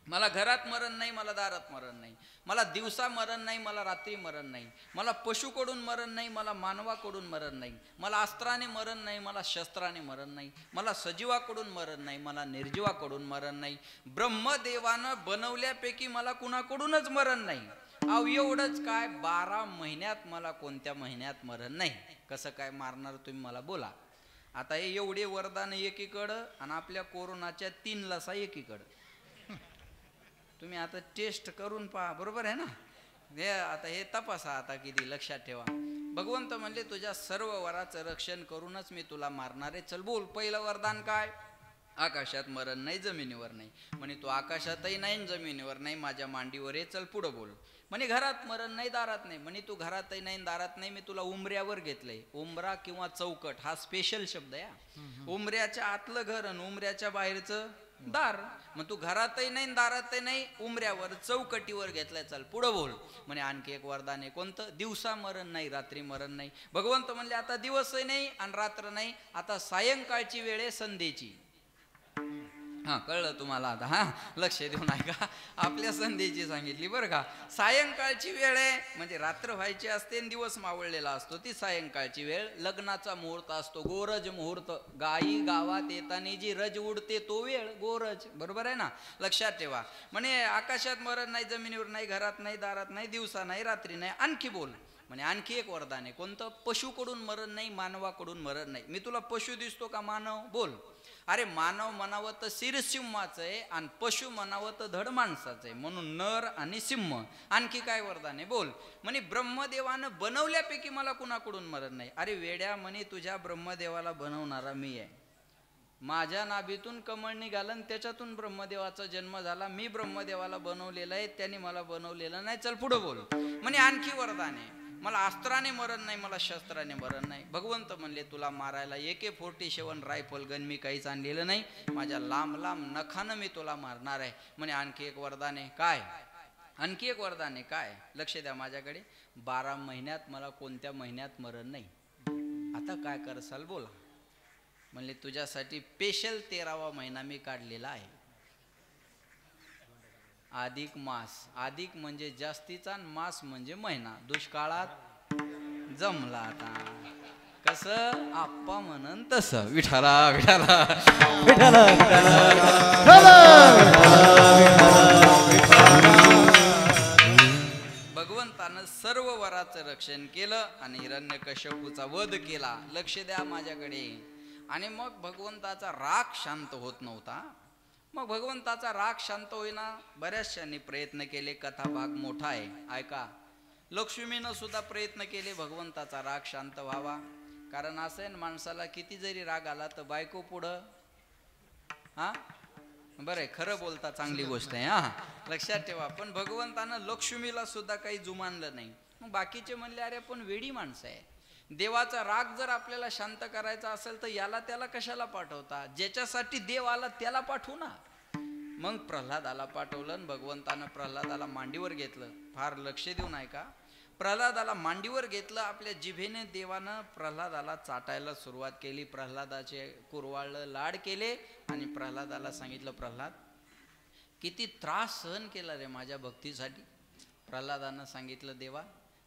मला घरात मरण नाही, मला दारात मरण नाही, मला दिवसा मरण नाही, मला रात्री मरण नाही, मला पशुकडून मरण नाही, मला मानवाकडून मरण नाही, मला अस्त्राने मरण नाही, मला शस्त्राने मरण नाही, मला सजीवाकडून मरण नाही, मला निर्जीवाकडून मरण नाही. ब्रह्मदेवानं बनवल्यापैकी मला कुणाकडूनच मरण नाही. अहो एवढंच काय, 12 महिन्यात मला कोणत्या महिन्यात मरण नाही. कसं काय मारणार तुम्ही मला बोला. आता हे एवढे वरदान एकीकडं आणि आपल्या कोरोनाच्या 3 लसा एकीकडं. तुम्ही आता टेस्ट करून पहा, बरोबर आहे ना? हे आता हे तपासा आता किती, लक्षात ठेवा. भगवंत म्हणले, तुझ्या सर्व वराचं रक्षण करूनच मी तुला मारणार आहे. चल बोल, पहिलं वरदान काय? आकाशात मरण नाही, जमिनीवर नाही. म्हणे तू आकाशातही नाही जमिनीवर नाही, माझ्या मांडीवर आहे. चल पुढं बोल. म्हणे घरात मरण नाही, दारात नाही. म्हणे तू घरातही नाही दारात नाही, मी तुला उंबऱ्यावर घेतलंय. उंबरा किंवा चौकट हा स्पेशल शब्द आहे. उंबऱ्याच्या आतलं घर आणि उंबऱ्याच्या बाहेरचं दार. मग तू घरातही नाही दारातही नाही, उमऱ्यावर चौकटीवर घेतलाय, चल पुढं बोल. म्हणे आणखी एक वरदान आहे, कोणतं? दिवसा मरण नाही, रात्री मरण नाही. भगवंत म्हणले आता दिवसही नाही आणि रात्र नाही, आता सायंकाळची वेळ आहे संध्येची. हा कळलं तुम्हाला आता? हा लक्ष देऊ नाही का? आपल्या संध्येची सांगितली बरं का. सायंकाळची वेळ आहे म्हणजे रात्र व्हायची असते आणि दिवस मावळलेला असतो, ती सायंकाळची वेळ. लग्नाचा मुहूर्त असतो, गोरज मुहूर्त. गाई गावात येताना जी रज उडते तो वेळ गोरज, बरोबर आहे ना? लक्षात ठेवा. म्हणे आकाशात मरण नाही, जमिनीवर नाही, घरात नाही, दारात नाही, दिवसा नाही, रात्री नाही. आणखी बोल. म्हणे आणखी एक वरदान आहे, कोणतं? पशुकडून मरण नाही, मानवाकडून मरण नाही. मी तुला पशु दिसतो का मानव? बोल. अरे मानव म्हणावं तर शिरसिंहाचं आहे आणि पशु म्हणावं तर धड माणसाचं आहे, म्हणून नर आणि सिंह. आणखी काय वरदान आहे? बोल. म्हणे ब्रह्मदेवानं बनवल्यापैकी मला कुणाकडून मरण नाही. अरे वेड्या, म्हणे तुझ्या ब्रह्मदेवाला बनवणारा मी आहे. माझ्या नाभीतून कमळ निघालं त्याच्यातून ब्रह्मदेवाचा जन्म झाला. मी ब्रह्मदेवाला बनवलेला आहे, त्यांनी मला बनवलेलं नाही. चल पुढं बोल. म्हणे आणखी वरदान आहे, मला अस्त्राने मरण नाही, मला शस्त्राने मरण नाही. भगवंत म्हणले तुला मारायला AK-47 रायफल गन मी काहीच आणलेलं नाही, माझ्या लांब लांब नखानं मी तुला मारणार आहे. म्हणे आणखी एक वरदान आहे. काय? आणखी एक वरदान आहे. काय? लक्ष द्या माझ्याकडे. 12 महिन्यात मला कोणत्या महिन्यात मरण नाही. आता काय करसाल बोला. म्हणले तुझ्यासाठी स्पेशल 13वा महिना मी काढलेला आहे, अधिक मास. अधिक म्हणजे जास्तीचा, मास म्हणजे महिना. दुष्काळात जमला. आता कसं आप्पा म्हणन तसं. विठाला विठाला विठाला भगवंतानं सर्व वराचं रक्षण केलं आणि हिरण्यकश्यपूचा वध केला. लक्ष द्या माझ्याकडे. आणि मग भगवंताचा राग शांत होत नव्हता. मग भगवंताचा राग शांत होईना, बऱ्याचशांनी प्रयत्न केले. कथा भाग मोठा आहे, ऐका. लक्ष्मीनं सुद्धा प्रयत्न केले भगवंताचा राग शांत व्हावा. कारण असं आहे ना, माणसाला किती जरी राग आला तर बायको पुढं. हा बरं आहे, खरं बोलता चांगली गोष्ट आहे. हा लक्षात ठेवा. पण भगवंतानं लक्ष्मीला सुद्धा काही जुमानलं नाही. मग बाकीचे म्हणले अरे पण वेडी माणसं आहे, देवाचा राग जर आपल्याला शांत करायचा असेल तर याला त्याला कशाला पाठवता? ज्याच्यासाठी देव आला त्याला पाठवू ना. मग प्रल्हादाला पाठवलं. भगवंतानं प्रल्हादाला मांडीवर घेतलं. फार लक्ष देऊन ऐका. प्रल्हादाला मांडीवर घेतलं. आपल्या जिभेने देवानं प्रल्हादाला चाटायला सुरुवात केली. प्रल्हादाचे कुरवाळलं, लाड केले आणि प्रल्हादाला सांगितलं, प्रल्हाद किती त्रास सहन केला रे माझ्या भक्तीसाठी. प्रल्हादानं सांगितलं, देवा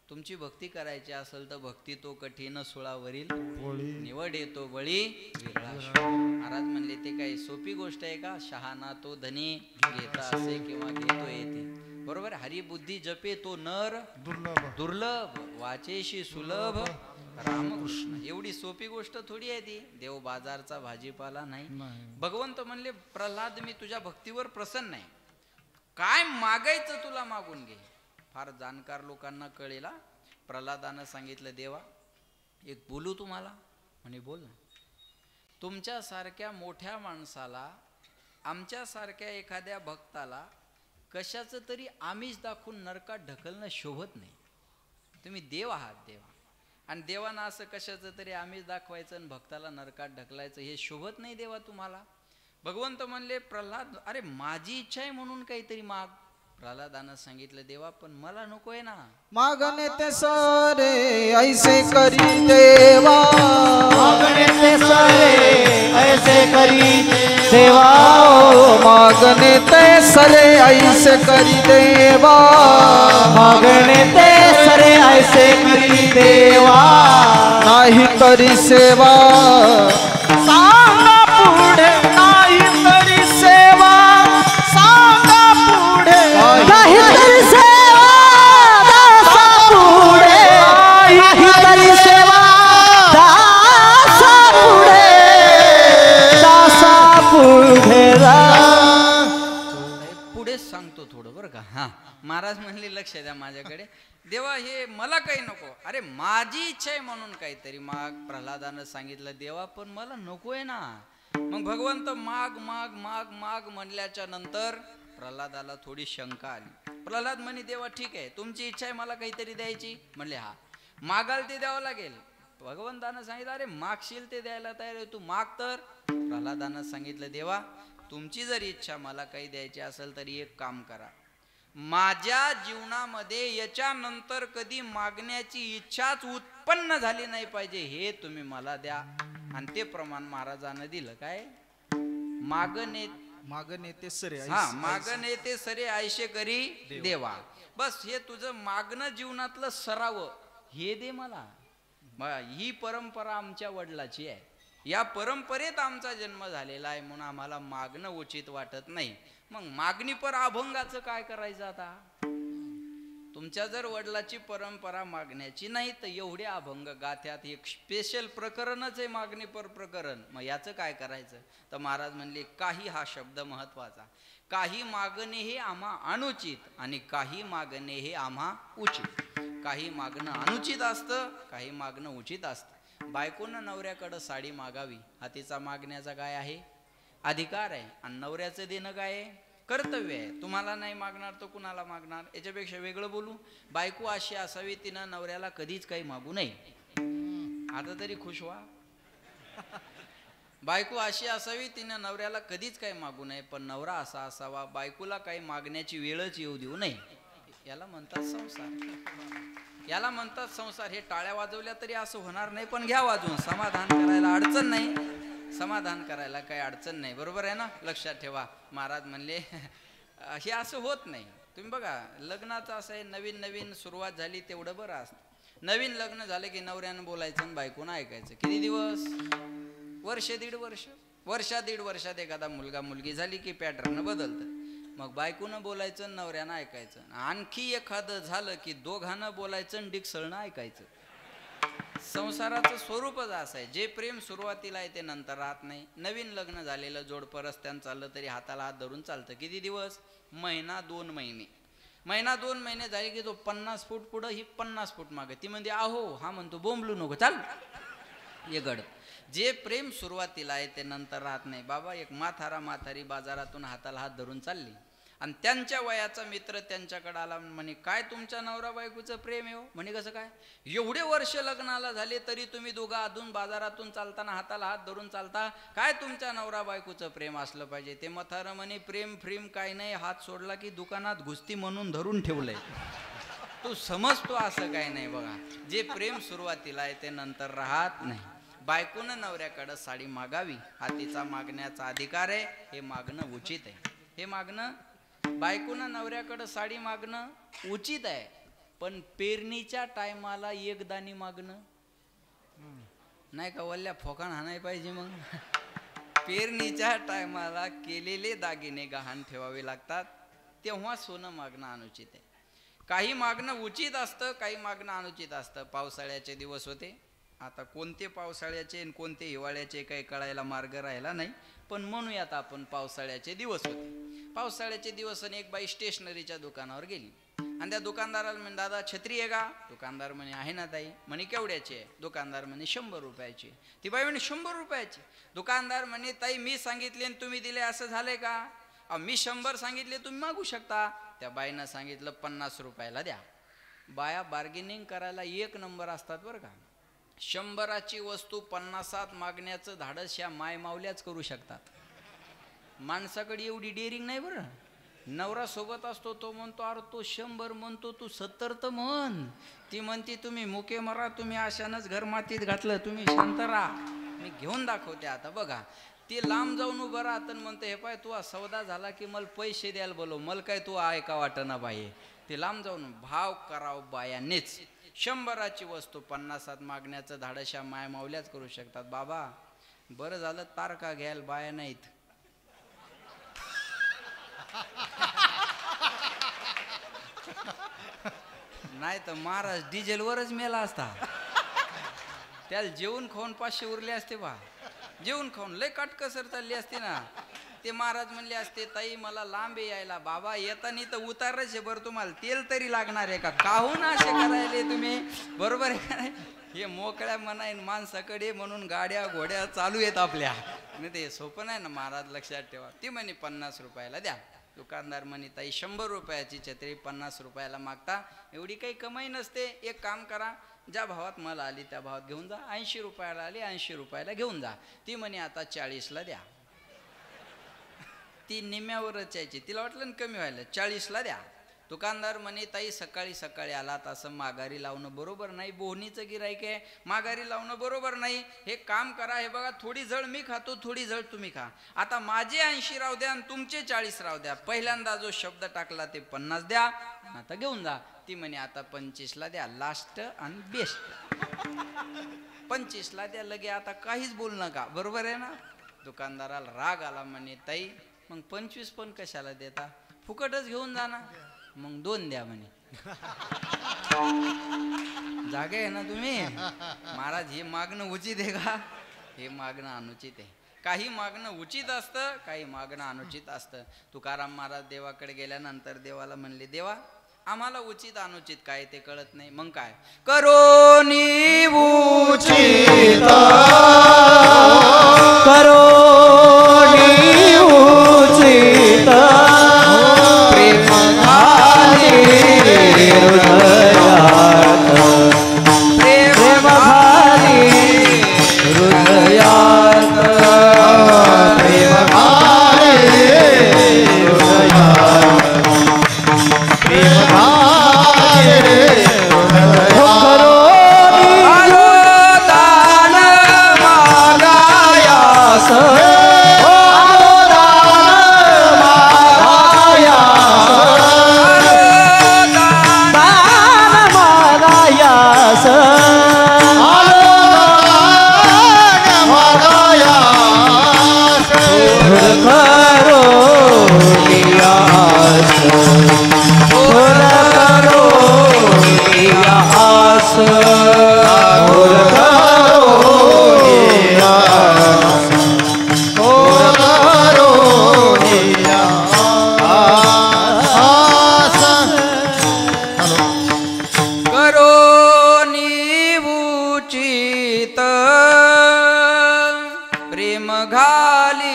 तुमची भक्ती करायची असेल तर भक्ती तो कठीण सुळावरील निवड येतो बळी विरळा. महाराज म्हणले ते काही सोपी गोष्ट आहे का? शहाणा तो धनी घेता असे किंवा घेतो येते. बरोबर. हरिबुद्धी जपे तो नर दुर्लभ, वाचेशी सुलभ रामकृष्ण. एवढी सोपी गोष्ट थोडी आहे ती. देव बाजारचा भाजीपाला नाही. भगवंत म्हणले प्रल्हाद मी तुझ्या भक्तीवर प्रसन्न आहे, काय मागायचं तुला मागून घे. फार जाणकार लोकांना कळेला. प्रल्हादानं सांगितलं, देवा एक बोलू तुम्हाला? म्हणे बोल ना. तुमच्यासारख्या मोठ्या माणसाला, आमच्यासारख्या एखाद्या भक्ताला कशाचं तरी आमिष दाखवून नरकात ढकलणं शोभत नाही. तुम्ही देव आहात देवा, आणि देवानं असं कशाचं तरी आमिष दाखवायचं आणि भक्ताला नरकात ढकलायचं हे शोभत नाही देवा तुम्हाला. भगवंत म्हणले प्रल्हाद अरे माझी इच्छा आहे म्हणून काहीतरी माग. प्रल्हादानं सांगितलं, देवा पण मला नकोय ना. मागणे ते सारे ऐसे करी देवा, मागणे ते सारे ऐसे करी देवा, मागणे ते सरे ऐसे करी देवा, मागणे ते सारे ऐसे करी देवा, नाही करी सेवा सांगा पुढे, नाही तरी सेवा सांगा पुढे, नाही तरी सेवा दासा पुढे, नाही तरी सेवा दासा पुढे, दासा पुढे पुढेच सांगतो थोडं बरं का. हा महाराज म्हणले लक्ष द्या माझ्याकडे. देवा हे मला काही नको, अरे माझी इच्छा आहे म्हणून काहीतरी माग. प्रल्हादानं सांगितलं, देवा पण मला नकोय ना. मग भगवंत माग माग माग माग म्हणल्याच्या नंतर प्रल्हादाला थोडी शंका आली. प्रल्हाद म्हणे, देवा ठीक आहे तुमची इच्छा आहे मला काहीतरी द्यायची. म्हणले हा मागाल ते द्यावं लागेल. भगवंतानं सांगितलं, अरे मागशील ते द्यायला तयार आहे, तू माग तर. प्रल्हादानं सांगितलं, देवा तुमची जर इच्छा मला काही द्यायची असेल तरी एक काम करा, माझ्या जीवनामध्ये याच्यानंतर कधी मागण्याची इच्छाच उत्पन्न झाली नाही पाहिजे हे तुम्ही मला द्या. आणि ते प्रमाण महाराजांना दिलं. काय मागणे ते सरे, हा मागणे ते सरे आयशे करी देवा. बस हे तुझं मागणं जीवनातलं सराव हे दे मला. ही परंपरा आमच्या वडिलाची आहे, या परंपरेत आमचा जन्म झालेला आहे, म्हणून आम्हाला मागणं उचित वाटत नाही. मग मागणी पर अभंगाचं काय करायचं आता? तुमच्या जर वडिलाची परंपरा मागण्याची नाही तर एवढे अभंग गाथ्यात एक स्पेशल प्रकरणच आहे मागणी पर प्रकरण. मग याचं काय करायचं? तर महाराज म्हणले काही हा शब्द महत्वाचा, काही मागणे हे आम्हा अनुचित आणि काही मागणे हे आम्हा उचित. काही मागणं अनुचित असतं, काही मागणं उचित असतं. बायकोनं नवऱ्याकडं साडी मागावी हा तिचा मागण्याचा काय आहे? अधिकार आहे. आणि नवऱ्याचं देणं काय आहे? कर्तव्य आहे. तुम्हाला नाही मागणार तर कुणाला मागणार? याच्यापेक्षा वेगळं बोलू, बायको अशी असावी तिनं नवऱ्याला कधीच काही मागू नये. आता तरी खुश व्हा. बायको अशी असावी तिनं नवऱ्याला कधीच काही मागू नये, पण नवरा असा असावा बायकोला काही मागण्याची वेळच येऊ देऊ नये. याला म्हणतात संसार, याला म्हणतात संसार. हे टाळ्या वाजवल्या तरी असं होणार नाही, पण घ्या वाजवून. समाधान करायला अडचण नाही, समाधान करायला काही अडचण नाही. बरोबर आहे ना? लक्षात ठेवा. महाराज म्हणले हे असं होत नाही. तुम्ही बघा लग्नाचं असं आहे, नवीन नवीन सुरुवात झाली तेवढं बरं असतं. नवीन लग्न झालं की नवऱ्यानं बोलायचं आणि बायकोनं ऐकायचं. किती दिवस? वर्ष दीड वर्ष. दीड वर्षात एखादा मुलगा मुलगी झाली की पॅटर्न बदलतं. मग बायकोनं बोलायचं आणि नवऱ्यानं ऐकायचं. आणखी एखादं झालं की दोघांनं बोलायचं आणि डिकसळणं ऐकायचं. संसाराचं स्वरूपच असं आहे. जे प्रेम सुरुवातीला आहे ते नंतर राहत नाही. नवीन लग्न झालेलं जोडपं रस्त्यानं चाललं तरी हाताला हात धरून चालतं. किती दिवस? महिना 2 महिने. महिना 2 महिने झाले की तो 50 फूट पुढं, ही 50 फूट मागे. ती म्हणते आहो, हा म्हणतो बोंबलू नको, चाल ये गड. जे प्रेम सुरुवातीला आहे ते नंतर राहत नाही. बाबा एक म्हातारी बाजारातून हाताला हात धरून चालली आणि त्यांच्या वयाचा मित्र त्यांच्याकडे आला. म्हणे काय तुमच्या नवरा बायकोचं प्रेम आहे हो? म्हणे कसं काय? एवढे वर्ष लग्नाला झाले तरी तुम्ही दोघं अधून बाजारातून चालताना हाताला हात धरून चालता. काय तुमच्या नवरा बायकोचं प्रेम असलं पाहिजे? ते म्हातारं म्हणे प्रेम फ्रेम काय नाही, हात सोडला की दुकानात घुसती म्हणून धरून ठेवलंय. तू समजतो असं काय नाही. बघा जे प्रेम सुरुवातीला आहे ते नंतर राहत नाही. बायकोनं नवऱ्याकडं साडी मागावी हा तिचा मागण्याचा अधिकार आहे. हे मागणं उचित आहे. हे मागणं, बायकोनं नवऱ्याकडं साडी मागणं उचित आहे. पण पेरणीच्या टायमाला एक दाणी मागणं नाही का? वल्ल्या फोकाण हाणाय पाहिजे. मग पेरणीच्या टायमाला केलेले दागिने गहाण ठेवावे लागतात, तेव्हा सोनं मागणं अनुचित आहे. काही मागणं उचित असतं, काही मागणं अनुचित असतं. पावसाळ्याचे दिवस होते. आता कोणते पावसाळ्याचे आणि कोणते हिवाळ्याचे काही कळायला मार्ग राहिला नाही, पण म्हणूयात आपण पावसाळ्याचे दिवस होते. पावसाळ्याचे दिवस आणि एक बाई स्टेशनरीच्या दुकानावर गेली आणि त्या दुकानदाराला म्हणे दादा छत्री आहे का? दुकानदार म्हणे आहे ना ताई. म्हणे केवढ्याची आहे? दुकानदार म्हणे 100 रुपयाची. ती बाई म्हणे 100 रुपयाची. दुकानदार म्हणे ताई मी सांगितले आणि तुम्ही दिले असं झालंय का? मी 100 सांगितले, तुम्ही मागू शकता. त्या बाईनं सांगितलं 50 रुपयाला द्या. बाया बार्गेनिंग करायला एक नंबर असतात बरं का. 100ची वस्तू 50त मागण्याचं धाडस ह्या माय मावल्याच करू शकतात. माणसाकडे एवढी डेअरिंग नाही बरं. नवरा सोबत असतो तो म्हणतो अरे तो 100 म्हणतो, तू 70 तर म्हण. ती म्हणते तुम्ही मुके मरा, तुम्ही अशानंच घर मातीत घातलं, तुम्ही शांत राहा, मी घेऊन दाखवते. आता बघा ती लांब जाऊन उभं राहतं म्हणते हे पाय तू सौदा झाला की मला पैसे द्यायला बोलव, मला काय तू ऐका वाटना बाई. ते लांब जाऊन भाव करावं बायानेच. 100ची वस्तू 50त मागण्याचं धाडशा माय मावल्याच करू शकतात. बाबा बरं झालं तारका घ्यायला बाया नाहीत. नाही तर महाराज डिझेलवरच मेला असता. त्याला जेवून खाऊन 500 उरले असते. बा जेवून खाऊन लय काटकसर चालली असते ना. ते महाराज म्हणले असते ताई मला लांब यायला. बाबा येतानी तर उतारच आहे बरं, तुम्हाला तेल तरी लागणार आहे का? काहून असे करायले तुम्ही? बरोबर आहे का नाही? हे मोकळ्या मनाईन माणसाकडे म्हणून गाड्या घोड्या चालू आहेत आपल्या. नाही ते सोपं नाही ना महाराज, लक्षात ठेवा. ती म्हणे 50 रुपयाला द्या. दुकानदार म्हणे ताई 100 रुपयाची छत्री 50 रुपयाला मागता, एवढी काही कमाई नसते. एक काम करा, ज्या भावात मला आली त्या भावात घेऊन जा. 80 रुपयाला आली 80 रुपयाला घेऊन जा. ती म्हणे आता 40ला द्या. ती निम्यावरच यायची. तिला वाटलं ना कमी व्हायला, 40ला द्या. दुकानदार म्हणे ताई सकाळी सकाळी आलात असं माघारी लावणं बरोबर नाही. बोहनीचं गिराईक आहे, माघारी लावणं बरोबर नाही. हे काम करा, हे बघा थोडी जळ मी खातो, थोडी जळ तुम्ही खा. आता माझे 80 राहू द्या आणि तुमचे 40 राहू द्या. पहिल्यांदा जो शब्द टाकला ते 50 द्या, आता घेऊन जा. ती म्हणे आता 25ला द्या, लास्ट आणि बेस्ट. 25ला द्या लगे, आता काहीच बोलू नका, बरोबर आहे ना. दुकानदाराला राग आला, म्हणे ताई मग 25 पण कशाला देता, फुकटच घेऊन जा ना. मग 2 द्या म्हणे. जागे आहे ना तुम्ही. महाराज हे मागणं उचित आहे का? हे मागणं अनुचित आहे. काही मागणं उचित असतं, काही मागणं अनुचित असतं. तुकाराम महाराज देवाकडे गेल्यानंतर देवाला म्हणले, देवा आम्हाला उचित अनुचित काय ते कळत नाही. मग काय करोनी उचित करोनी उचित प्रेम घाली हृदयात प्रेम घाली हृदयात प्रेम घाली हृदयात प्रेम घाली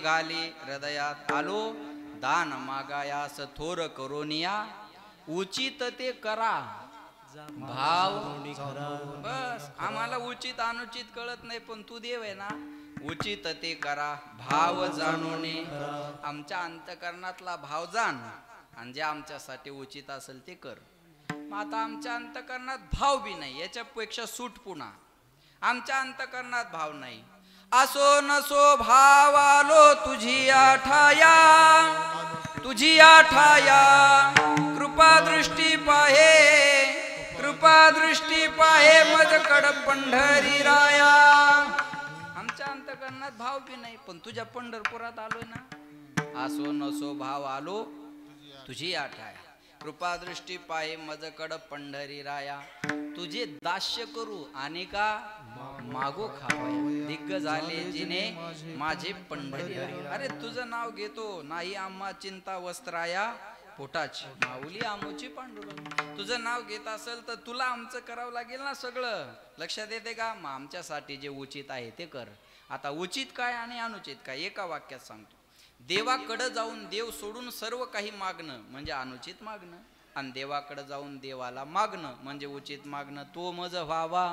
घाली हृदयात आलो दान मागायास थोर करोनिया उचित ते करा भाव. बस आम्हाला उचित अनुचित कळत नाही, पण तू देव आहे ना. उचित ते करा भाव जाणूने. आमच्या अंतकरणातला भाव जाण आणि जे आमच्यासाठी उचित असेल ते कर. मग आता आमच्या अंतकरणात भाव बी नाही, याच्यापेक्षा सूट पुन्हा. आमच्या अंतकरणात भाव नाही. असो नसो भाव आलो तुझी आठाया, तुझी आठाया कृपा दृष्टी पाहे, कृपा दृष्टी पाहे मजकड पंढरी राया. आमच्या अंतकरणात भाव बी नाही, पण तुझ्या पंढरपुरात आलोय ना. असो नसो भाव आलो तुझी आठाया, कृपा दृष्टी पाहे मजकड पंढरी राया. तुझे दास्य करू आणि का मागो खावाया, दिग्ग झाले जिने माझे पंढरी. अरे तुझं नाव घेतो नाही आम्हा चिंता वस्त्राया पोटाची, माऊली आमोची पांडुरंग. तुझं नाव घेत असेल तर तुला आमचं करावं लागेल ना सगळं. लक्षात येते का? मग आमच्यासाठी जे उचित आहे ते कर. आता उचित काय आणि अनुचित काय एका वाक्यात सांगतो. देवाकडे जाऊन देव सोडून सर्व काही मागणं म्हणजे अनुचित मागणं, आणि देवाकडे जाऊन देवाला मागणं म्हणजे उचित मागणं. तो मज व्हावा,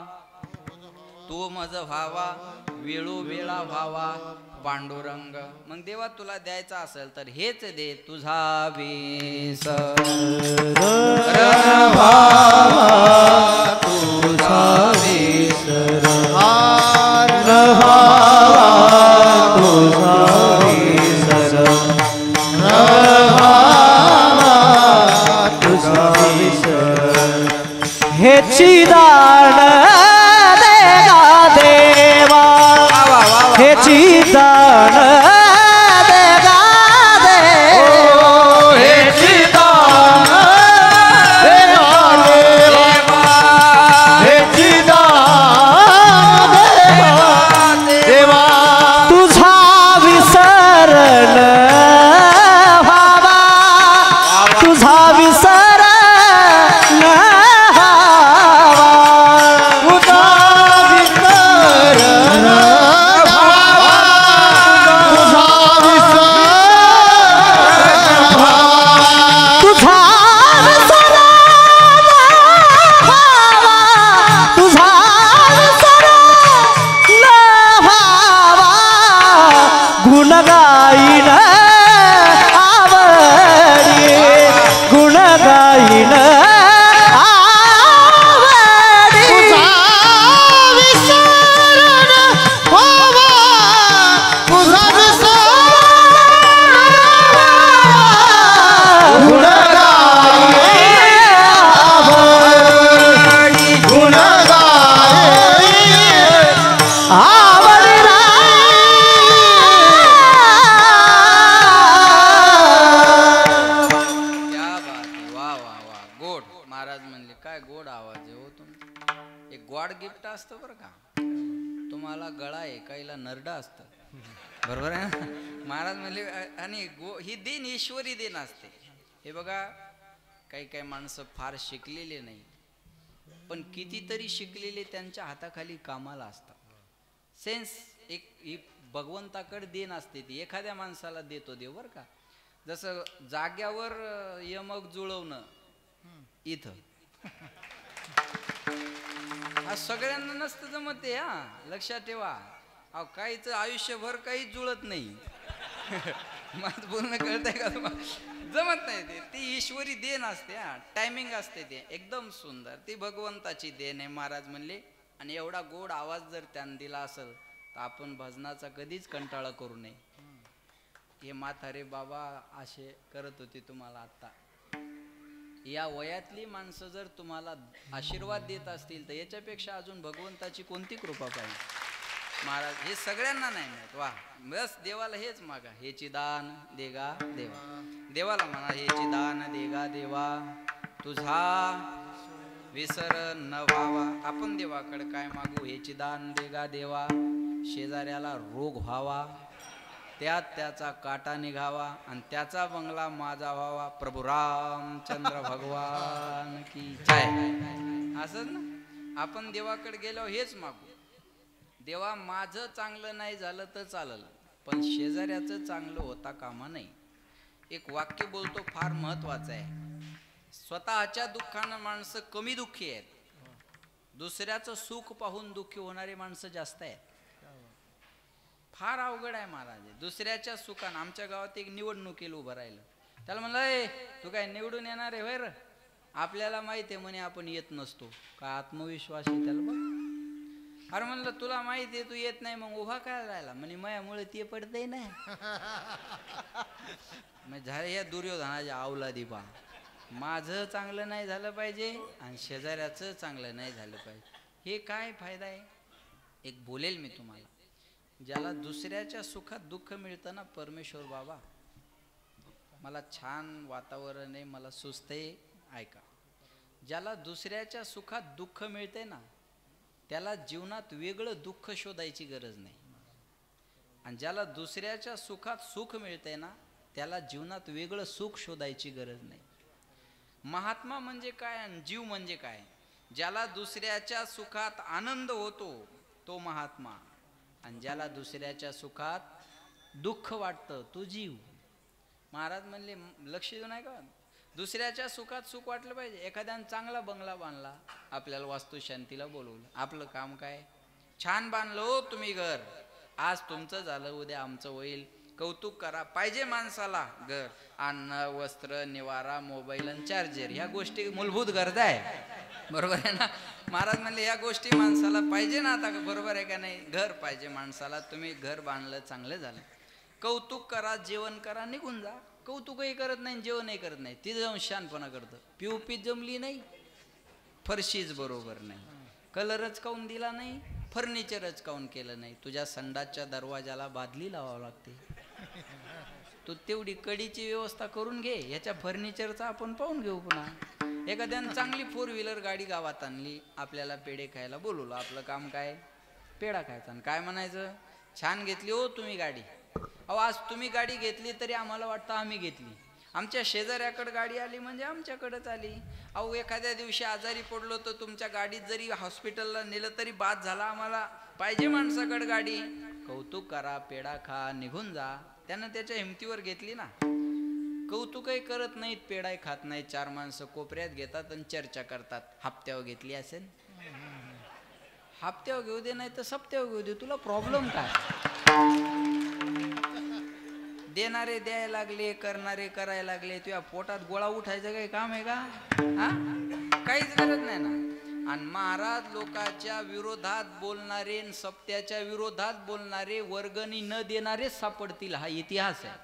तो मज व्हावा, वेळोवेळा व्हावा पांडुरंग. मग देवा तुला द्यायचा असेल तर हेच दे, तुझा विसर व्हावा, तुझा विसर व्हावा, तुझा विसर व्हावा, तुझा विसर. हेची दान देगा देवा, हेची दान देगा देवा, हेची दान देगा देवा, हेची दान देवा देवा. तुझा विसरण जाईन आवडी तुझा विसरण व्हावा तुझा विसरण गुण गाई आवडी गुण गाई आवडी क्या बात आहे. वा वा वा गोड. महाराज म्हणले काय गोड आवाज आहे हो तुमचा. एक गोड गिफ्ट असतं बरं का. तुम्हाला गळा आहे काहीला नरडा असतं बरोबर आहे ना. महाराज म्हणले आणि ही देण ईश्वरी देण असते. हे बघा काही काही माणसं फार शिकलेले नाही पण कितीतरी शिकलेले त्यांच्या हाताखाली कामाला असतात. सेन्स एक ही भगवंताकडे देण असते ती एखाद्या माणसाला देतो देव बरं का. जसं जाग्यावर यमक जुळवणं इथं हा सगळ्यांना नसतं जमत ते. हा लक्षात ठेवा. अहो काहीच आयुष्यभर काही जुळत नाही. माझं बोलणं कळतंय का तुम्हाला. जमत नाही ते. ती ईश्वरी देण असते. हा टायमिंग असते ते एकदम सुंदर. ती भगवंताची देण आहे महाराज म्हणले. आणि एवढा गोड आवाज जर त्यानं दिला असेल तर आपण भजनाचा कधीच कंटाळा करू नये. हे म्हातारे बाबा असे करत होते तुम्हाला आता. या वयातली माणसं जर तुम्हाला आशीर्वाद देत असतील तर याच्यापेक्षा अजून भगवंताची कोणती कृपा पाहिजे. महाराज हे सगळ्यांना नाही मिळत. वा बस देवाला हेच मागा. हेची दान देगा देवा. देवाला म्हणा हेची दान देगा देवा तुझा विसर न व्हावा. आपण देवाकडे काय मागू. हेची दान देगा देवा शेजाऱ्याला रोग व्हावा त्यात त्याचा काटा निघावा आणि त्याचा बंगला माझा व्हावा. प्रभू रामचंद्र भगवान की जय. असंच ना आपण देवाकडे गेल्यावर हेच मागू. देवा माझं चांगलं नाही झालं तर चालेल पण शेजाऱ्याचं चांगलं होता कामा नाही. एक वाक्य बोलतो फार महत्वाचं आहे. स्वतःच्या दुःखानं माणसं कमी दुःखी आहेत. दुसऱ्याचं सुख पाहून दुःखी होणारी माणसं जास्त आहेत. फार अवघड आहे महाराज. दुसऱ्याच्या सुखानं आमच्या गावात एक निवडणुकीला उभं राहिलं. त्याला म्हणलं तू काय निवडून येणार आहे व्हय. आपल्याला माहिती आहे म्हणे आपण येत नसतो. काय आत्मविश्वास आहे त्याला बघ. अरे म्हणलं तुला माहिती आहे तू येत नाही मग उभा काय राहिला म्हणे मायामुळे ते पडतंय ना. मग झाले या दुर्योधनाच्या अवलादी बा. माझं चांगलं नाही झालं पाहिजे आणि शेजाऱ्याचं चांगलं नाही झालं पाहिजे. हे काय फायदा आहे. एक बोलेल मी तुम्हाला. ज्याला दुसऱ्याच्या सुखात दुःख मिळतं ना परमेश्वर बाबा मला छान वातावरण आहे मला सुस्त आहे ऐका. ज्याला दुसऱ्याच्या सुखात दुःख मिळते ना त्याला जीवनात वेगळं दुःख शोधायची गरज नाही. आणि ज्याला दुसऱ्याच्या सुखात सुख मिळते ना त्याला जीवनात वेगळं सुख शोधायची गरज नाही. महात्मा म्हणजे काय आणि जीव म्हणजे काय. ज्याला दुसऱ्याच्या सुखात आनंद होतो तो महात्मा आणि ज्याला दुसऱ्याच्या सुखात दुःख वाटतं तो जीव. महाराज म्हणले लक्ष देऊ नाही का. दुसऱ्याच्या सुखात सुख वाटलं पाहिजे. एखाद्यानं चांगला बंगला बांधला आपल्याला वास्तुशांतीला बोलवलं. आपलं काम काय छान बांधलं हो तुम्ही घर. आज तुमचं झालं उद्या आमचं होईल. कौतुक करा. पाहिजे माणसाला घर अन्न वस्त्र निवारा मोबाईल आणि चार्जर ह्या गोष्टी मूलभूत गरजा आहे. बरोबर आहे ना. महाराज म्हणले या गोष्टी माणसाला पाहिजे ना. आता बरोबर आहे का नाही. घर पाहिजे माणसाला. तुम्ही घर बांधलं चांगलं झालं. कौतुक करा जेवण करा निघून जा. कौतुकही करत नाही जेवणही करत नाही. तिथे जाऊन शानपणा करतं. पीओपी जमली नाही फरशीच बरोबर नाही कलरच काऊन दिला नाही फर्निचरच काऊन केलं नाही. तुझ्या संडासच्या दरवाजाला बादली लावावं लागते. तू तेवढी कडीची व्यवस्था करून घे. याच्या फर्निचरचा आपण पाहून घेऊ. पुन्हा एखाद्यानं चांगली 4 व्हीलर गाडी गावात आणली आपल्याला पेढे खायला बोलवलं. आपलं काम काय पेढा खायचा आणि काय म्हणायचं छान घेतली हो तुम्ही गाडी. अहो आज तुम्ही गाडी घेतली तरी आम्हाला वाटतं आम्ही घेतली. आमच्या शेजाऱ्याकडे गाडी आली म्हणजे आमच्याकडेच आली. अहो एखाद्या दिवशी आजारी पडलो तर तुमच्या गाडीत जरी हॉस्पिटलला नेलं तरी बाद झाला. आम्हाला पाहिजे माणसाकडे गाडी. कौतुक करा पेढा खा निघून जा. त्यानं त्याच्या हिमतीवर घेतली ना. कौतुकही करत नाहीत पेढाही खात नाहीत. 4 माणसं कोपऱ्यात घेतात आणि चर्चा करतात. हप्त्यावर घेतली असेल हप्त्यावर घेऊ दे नाही तर सप्त्यावर घेऊ दे. तुला प्रॉब्लेम काय. देणारे द्यायला लागले, करणारे करायला लागले, तुझ्या पोटात गोळा उठायचं काही काम आहे का? हा, काहीच गरज नाही ना. आणि महाराज लोकांच्या विरोधात बोलणारे, सत्याच्या विरोधात बोलणारे, वर्गणी न देणारे सापडतील, हा इतिहास आहे.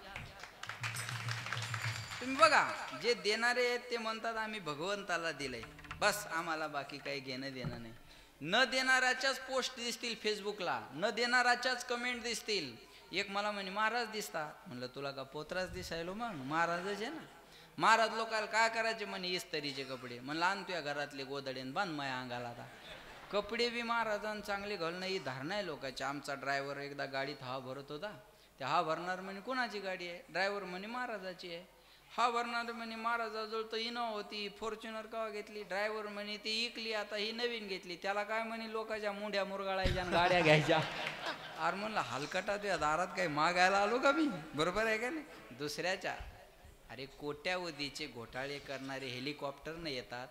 तुम्ही बघा, जे देणारे आहेत ते म्हणतात आम्ही भगवंताला दिलंय, बस आम्हाला बाकी काही घेणं देणं नाही. न देणाऱ्याच्याच पोस्ट दिसतील फेसबुकला, न देणाऱ्याच्याच कमेंट दिसतील. एक मला म्हणे महाराज दिसता, म्हणलं तुला का पोत्राच दिसायलो? मग महाराजच आहे ना. महाराज लोकांना काय करायचे म्हणे? इस्त्रीचे कपडे. म्हणलं आण तुझ्या घरातले गोदडेन बांध माझ्या अंगाला. आता कपडे बी महाराजांना चांगले घालणं ही धारणा आहे लोकांची. आमचा ड्रायव्हर एकदा गाडीत हवा भरत होता, ते हवा भरणार म्हणे कोणाची गाडी आहे? ड्रायव्हर म्हणे महाराजाची आहे. हा भरणार म्हणे महाराजाजवळ तर इनोवा होती, फॉर्च्युनर कवा घेतली? ड्रायव्हर म्हणे ती इकली, आता ही नवीन घेतली. त्याला काय म्हणे लोकांच्या मुंड्या मुरगाळायच्या आणि गाड्या घ्यायच्या. अरे म्हणलं हलकटा तुझ्या दारात काही मागायला आलो का मी? बरोबर आहे का नाही? दुसऱ्याच्या, अरे कोट्यावधीचे घोटाळे करणारे हेलिकॉप्टरने येतात,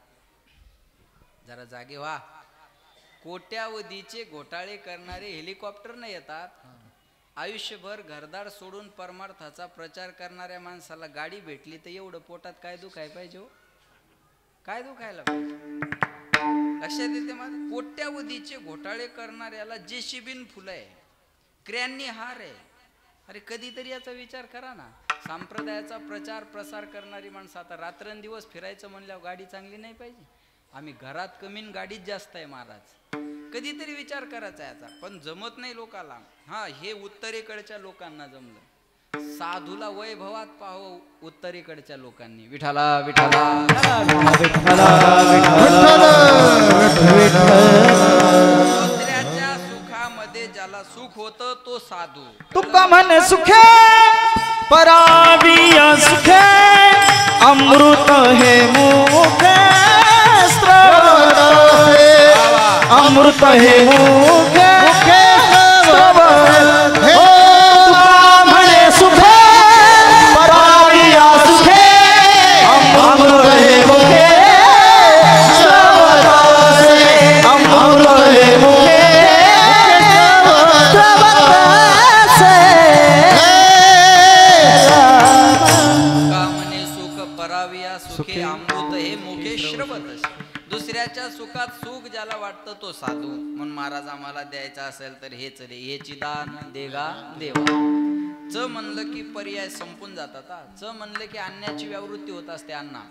जरा जागे व्हा. कोट्यावधीचे घोटाळे करणारे हेलिकॉप्टरने येतात. आयुष्यभर घरदार सोडून परमार्थाचा प्रचार करणाऱ्या माणसाला गाडी भेटली तर एवढं पोटात काय दुखाय पाहिजे? काय दुखायला पाहिजे? लक्षात येते माझं? कोट्यावधीचे घोटाळे करणाऱ्याला जेसीबीन फुलं आहे, क्र्यांनी हार आहे. अरे कधीतरी याचा विचार करा ना. संप्रदायाचा प्रचार प्रसार करणारी माणसं आता रात्रंदिवस फिरायचं म्हणल्यावर गाडी चांगली नाही पाहिजे? आम्ही घरात कमीन गाडीच जास्त आहे महाराज. कधीतरी विचार करायचा याचा, पण जमत नाही लोकांना. हा, हे उत्तरेकडच्या लोकांना जमलं. साधूला वैभवात पाहो उत्तरेकडच्या लोकांनी. विठाला विठाला दुसऱ्याच्या सुखामध्ये ज्याला सुख होतं तो साधू. तुका मन सुखे पराविया सुखे, अमृत हे मुखे अमृत हे मुखे तुका म्हणे सुखे पराविया सुखे, अमृत हे मुखे अमृत हे मुखे सुखे अमृत हे मुखे श्रवत. दुसऱ्याच्या सुखात सुख ज्याला वाटतं तो साधू. म्हणून महाराज आम्हाला द्यायचा असेल तर हेच रे, हेची दान देगा देवा. च म्हणलं की पर्याय संपून जातात. च म्हणलं की अन्याची व्यावृत्ती होत असते अण्णा.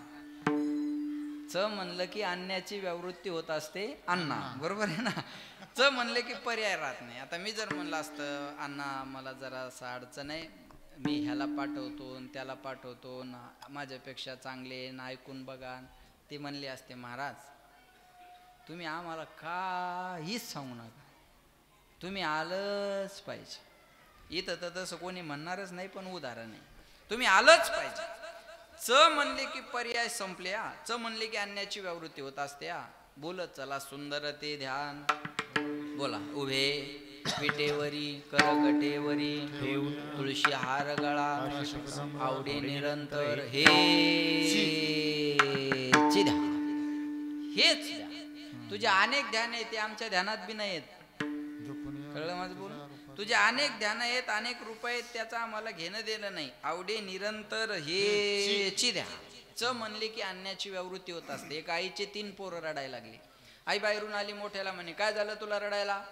च म्हणलं की अन्याची व्यावृत्ती होत असते अण्णा. बरोबर आहे ना? च म्हणलं की पर्याय राहत नाही. आता मी जर म्हणलं असतं अण्णा मला जरा असं अडचण आहे, मी ह्याला पाठवतो त्याला पाठवतो ना, माझ्यापेक्षा चांगले ना, ऐकून बघा. ते म्हणले असते महाराज तुम्ही आम्हाला काहीच सांगू नका, तुम्ही आलंच पाहिजे. इथं तर तसं कोणी म्हणणारच नाही, पण उदाहरण आहे, तुम्ही आलंच पाहिजे. च म्हणले की पर्याय संपले. च म्हणले की अन्याची व्यावृत्ती होत असते. बोलत चला सुंदर ते ध्यान. बोला. उभे विटेवरी करकटेवरी तुळशी हार गळा, आवडे निरंतर हे ध्यान. हेच ध्यान. तुझे अनेक ध्यान आहेत ते आमच्या ध्यानात बी नाही आहेत. कळलं माझं बोल? तुझे अनेक ध्यान आहेत, अनेक रूप आहेत, त्याचा आम्हाला घेणं देणं नाही. आवडे निरंतर हे ची ध्यान. च म्हणले की अन्याची व्यावृत्ती होत असते. एक आईचे 3 पोरं रडायला लागली. आई बाहेरून आली, मोठ्याला म्हणे काय झालं तुला रडायला?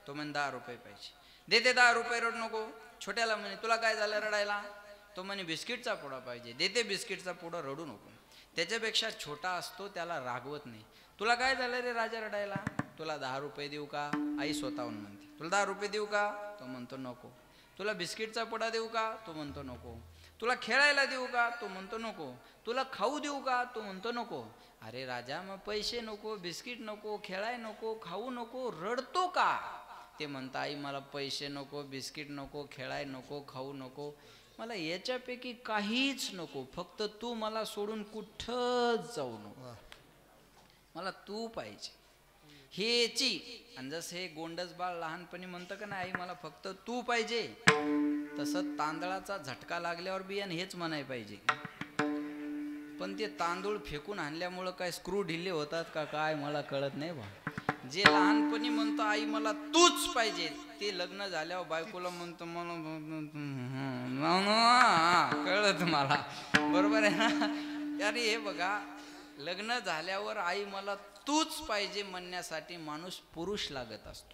तो म्हणे 10 रुपये पाहिजे. देते 10 रुपये, रड नको. छोट्याला म्हणे तुला काय झालं रडायला? तो म्हणे बिस्किटचा पुडा पाहिजे. देते बिस्किटचा पुडा, रडू नको. त्याच्यापेक्षा छोटा असतो त्याला रागवत नाही. तुला काय झालं रे राजा रडायला? तुला 10 रुपये देऊ का? आई स्वतःहून म्हणते. तुला 10 रुपये देऊ का? तो म्हणतो नको. तुला बिस्किटचा पुडा देऊ का? तो म्हणतो नको. तुला खेळायला देऊ का? तो म्हणतो नको. तुला खाऊ देऊ का? तो म्हणतो नको. अरे राजा मग पैसे नको, बिस्किट नको, खेळाय नको, खाऊ नको, रडतो का? ते म्हणता आई मला पैसे नको, बिस्किट नको, खेळाय नको, खाऊ नको, मला याच्यापैकी काहीच नको, फक्त तू मला सोडून कुठंच जाऊ नको, मला तू पाहिजे. हेची. आणि जसं हे गोंडस बाळ लहानपणी म्हणतं का नाही आई मला फक्त तू पाहिजे, तसं तांदळाचा झटका लागल्यावर बियान हेच म्हणाय पाहिजे. पण ते तांदूळ फेकून आणल्यामुळं काय स्क्रू ढिल्ले होतात का काय मला कळत नाही बा. जे लहानपणी म्हणतो आई मला तूच पाहिजे, ते लग्न झाल्यावर बायकोला म्हणतो मला कळलं तुम्हाला, बरोबर आहे ना? अरे हे बघा, लग्न झाल्यावर आई मला तूच पाहिजे म्हणण्यासाठी माणूस पुरुष लागत असतो.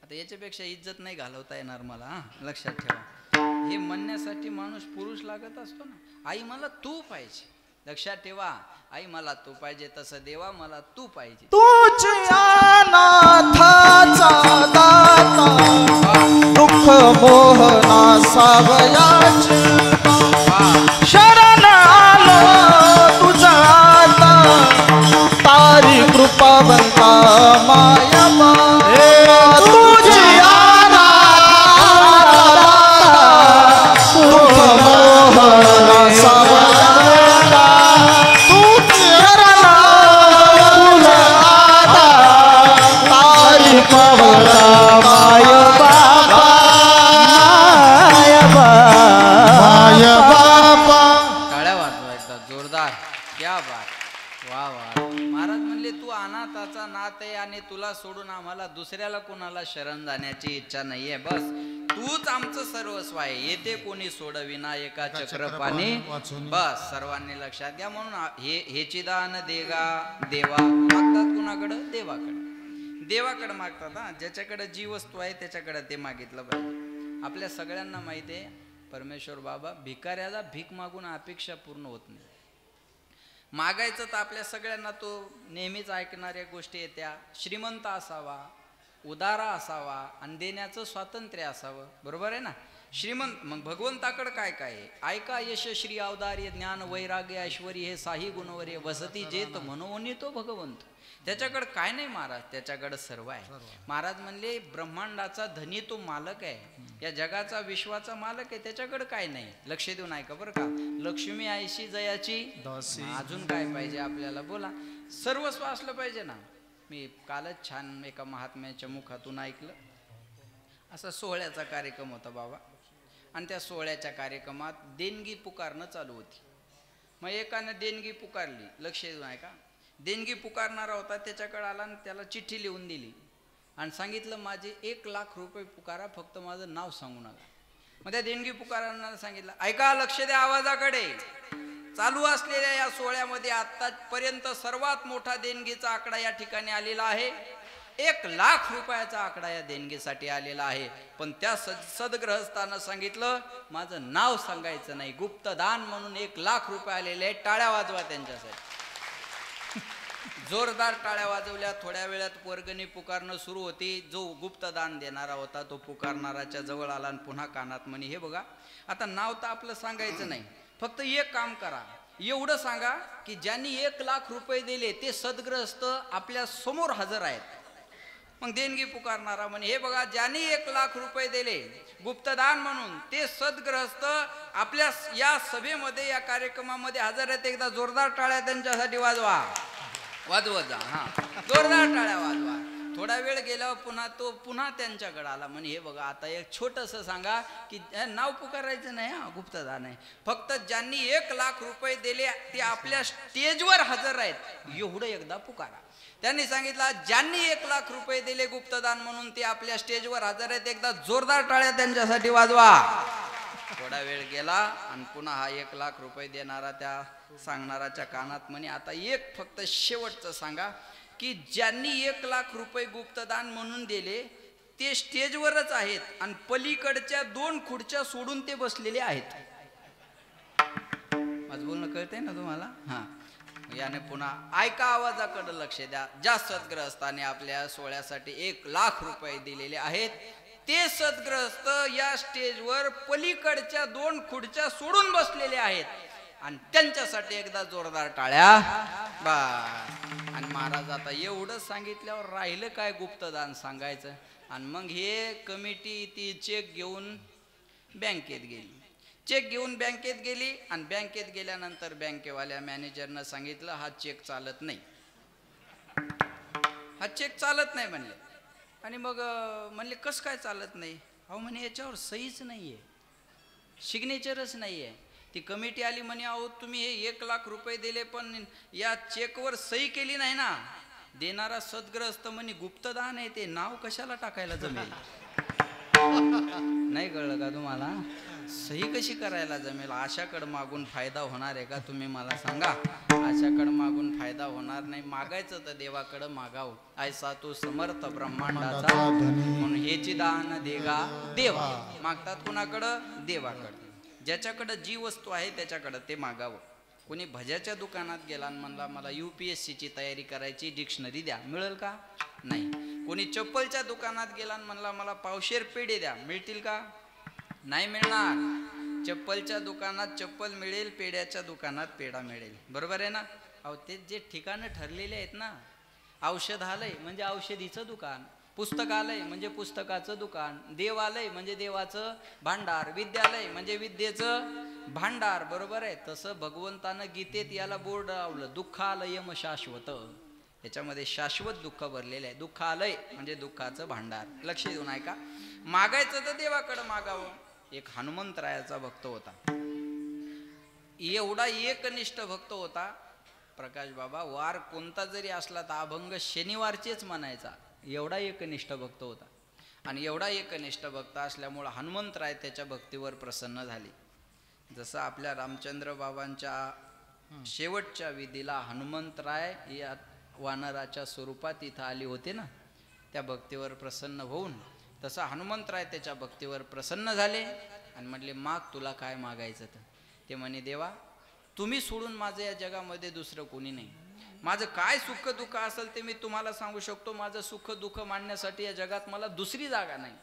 आता याच्यापेक्षा इज्जत नाही घालवता येणार मला, हा लक्षात ठेवा. हे म्हणण्यासाठी माणूस पुरुष लागत असतो ना. आई मला तू पाहिजे, लक्षात ठेवा. आई मला तू पाहिजे, तसं देवा मला तू पाहिजे. तुझ्या नाथाचा दाता दुःख मोहना सावयाची शरण आलो तुझा आता तारी कृपा बनता माया तुझ्या दुःख मोहना सावयाची टाळ्या वाजवा एकदा जोरदार. क्या बात, वा वा. महाराज म्हणले तू अनाथाचा नाथ आहे आणि तुला सोडून आम्हाला दुसऱ्याला कोणाला शरण जाण्याची इच्छा नाहीये. बस तूच आमचं सर्वस्व आहे. येते कोणी सोडविना एका चक्रपाणी. बस सर्वांनी लक्षात घ्या. म्हणून हेची दान देगा देवा मागतात कुणाकडं? देवाकडं. देवाकडं मागतात. हा, ज्याच्याकडे जी वस्तू आहे त्याच्याकडे ते मागितलं पाहिजे. आपल्या सगळ्यांना माहिती आहे परमेश्वर बाबा भिकाऱ्याला भीक मागून अपेक्षा पूर्ण होत नाही. मागायचं तर आपल्या सगळ्यांना तो नेहमीच ऐकणाऱ्या गोष्टी येत्या. श्रीमंत असावा, उदारा असावा आणि देण्याचं स्वातंत्र्य असावं, बरोबर आहे ना? श्रीमंत मग भगवंताकडे काय काय आहे? ऐका यश श्री अवदार्य ज्ञान वैराग्य ऐश्वर हे साही गुणवरे वसती जेत मनोनी तो भगवंत. त्याच्याकडे काय नाही महाराज, त्याच्याकडे सर्व आहे. महाराज म्हणले ब्रह्मांडाचा धनी तो मालक आहे, या जगाचा विश्वाचा मालक आहे, त्याच्याकडे काय नाही. लक्ष देऊन ऐका बरं का. लक्ष्मी आईशी जयाची अजून काय पाहिजे आपल्याला? बोला. सर्वस्व असलं पाहिजे ना. मी कालच छान एका महात्म्याच्या मुखातून ऐकलं. असा सोहळ्याचा कार्यक्रम होता बाबा, आणि त्या सोहळ्याच्या कार्यक्रमात देणगी पुकारणं चालू होती. मग एकानं देणगी पुकारली. लक्ष देऊन ऐका. देणगी पुकारणारा होता, त्याच्याकडे आला आणि त्याला चिठ्ठी लिहून दिली आणि सांगितलं माझे 1 लाख रुपये पुकारा, फक्त माझं नाव सांगू नका. मग त्या देणगी पुकारणारा सांगितलं ऐका, लक्ष द्या आवाजाकडे. चालू असलेल्या या सोहळ्यामध्ये आतापर्यंत सर्वात मोठा देणगीचा आकडा या ठिकाणी आलेला आहे. 1 लाख रुपयाचा आकडा या देणगीसाठी आलेला आहे. पण त्या सदग्रहस्थानं सांगितलं माझं नाव सांगायचं नाही, गुप्तदान म्हणून 1 लाख रुपये आलेले आहेत. टाळ्या वाजवा त्यांच्यासाठी. जोरदार टाळ्या वाजवल्या. थोड्या वेळात वर्गणी पुकारणं सुरू होती. जो गुप्तदान देणारा होता तो पुकारणाराच्या जवळ आला आणि पुन्हा कानात म्हणे हे बघा, आता नाव तर आपलं सांगायचं नाही, फक्त एक काम करा, एवढं सांगा की ज्यांनी 1 लाख रुपये दिले ते सद्ग्रस्त आपल्या समोर हजर आहेत. मग देणगी पुकारणारा म्हणे हे बघा, ज्यांनी 1 लाख रुपये दिले गुप्तदान म्हणून ते सद्ग्रस्त आपल्या या सभेमध्ये या कार्यक्रमामध्ये हजर आहेत. एकदा जोरदार टाळ्या त्यांच्यासाठी वाजवा. वाजवत जा. हा, जोरदार टाळ्या वाजवा. थोडा वेळ गेल्यावर पुन्हा त्यांच्याकडे आला म्हणे हे बघा, आता एक छोटंसं सांगा की नाव पुकारायचं नाही, हा गुप्तदान आहे, फक्त ज्यांनी 1 लाख रुपये दिले ते आपल्या स्टेजवर हजर आहेत, एवढं एकदा पुकारा. त्यांनी सांगितलं ज्यांनी 1 लाख रुपये दिले गुप्तदान म्हणून ते आपल्या स्टेजवर हजर आहेत. एकदा जोरदार टाळ्या त्यांच्यासाठी वाजवा. थोडा वेळ गेला आणि पुन्हा हा 1 लाख रुपये देणारा त्या सांगणाराच्या कानात म्हणे आता एक फक्त शेवटचं सांगा की ज्यांनी 1 लाख रुपये गुप्तदान म्हणून दिले ते स्टेजवरच आहेत आणि पलीकडच्या 2 खुर्च्या सोडून ते बसलेले आहेत. माझं बोलणं कळतंय ना तुम्हाला? हा, याने पुन्हा ऐका, आवाजाकडे लक्ष द्या. ज्या सद्ग्रस्ताने आपल्या सोहळ्यासाठी 1 लाख रुपये दिलेले आहेत ते सद्ग्रस्त या स्टेजवर पलीकडच्या 2 खुर्च्या सोडून बसलेले आहेत आणि त्यांच्यासाठी एकदा जोरदार टाळ्या. बा. आणि महाराज आता एवढं सांगितल्यावर राहिलं काय गुप्तदान सांगायचं. आणि मग हे कमिटी ती चेक घेऊन बँकेत गेली. चेक घेऊन बँकेत गेली आणि बँकेत गेल्यानंतर बँकेवाल्या मॅनेजरनं सांगितलं हा चेक चालत नाही, हा चेक चालत नाही म्हणले. आणि मग म्हणले कसं काय चालत नाही? अहो म्हणे याच्यावर सहीच नाही आहे, सिग्नेचरच नाही आहे. ती कमिटी आली म्हणे अहो तुम्ही हे 1 लाख रुपये दिले पण या चेकवर सही केली नाही ना. देणारा सद्ग्रस्त म्हणे गुप्तदान आहे ते, नाव कशाला टाकायला जमेल? नाही कळलं का तुम्हाला? सही कशी करायला जमेल? आशाकडं मागून फायदा होणार आहे का? तुम्ही मला सांगा. आशाकडं मागून फायदा होणार नाही. मागायचं तर देवाकडं मागावं. ऐसा तो समर्थ ब्रह्मांडाचा म्हणून हेची दान देगा देवा. मागतात कुणाकडं? देवाकडं. ज्याच्याकडं जी वस्तू आहे त्याच्याकडं ते मागावं. कोणी भज्याच्या दुकानात गेला आणि म्हणला मला UPSC ची तयारी करायची, डिक्शनरी द्या, मिळेल का? नाही. कोणी चप्पलच्या दुकानात गेला आणि म्हणला मला पावशेर पेढे द्या, मिळतील का? नाही मिळणार. चप्पलच्या दुकानात चप्पल मिळेल, पेढ्याच्या दुकानात पेढा मिळेल. बरोबर आहे ना? अहो ते जे ठिकाणं ठरलेले आहेत ना, औषधालय म्हणजे औषधीचं दुकान, पुस्तकालय म्हणजे पुस्तकाचं दुकान, देवालय म्हणजे देवाचं भांडार, विद्यालय म्हणजे विद्येचं भांडार. बरोबर आहे? तसं भगवंतानं गीतेत याला बोर्ड लावलं, दुःखालयम शाश्वत. याच्यामध्ये शाश्वत दुःख भरलेलं आहे. दुःखालय म्हणजे दुःखाचं भांडार. लक्ष देऊन ऐका. मागायचं तर देवाकडं मागावं. एक हनुमंतरायाचा भक्त होता, एवढा एकनिष्ठ भक्त होता. प्रकाश बाबा वार कोणता जरी असला तर अभंग शनिवारचेच म्हणायचा, एवढा एकनिष्ठ भक्त होता. आणि एवढा एकनिष्ठ भक्त असल्यामुळं हनुमंतराय त्याच्या भक्तीवर प्रसन्न झाले. जसं आपल्या रामचंद्र बाबांच्या शेवटच्या विधीला हनुमंतराय या वानराच्या स्वरूपात इथं आली होते ना, त्या भक्तीवर प्रसन्न होऊन तसं हनुमंतराय त्याच्या भक्तीवर प्रसन्न झाले आणि म्हटले माग तुला काय मागायचं तर. ते म्हणे देवा तुम्ही सोडून माझं या जगामध्ये दुसरं कोणी नाही. माझं काय सुख दुःख असेल ते मी तुम्हाला सांगू शकतो. माझं सुख दुःख मांडण्यासाठी या जगात मला दुसरी जागा नाही.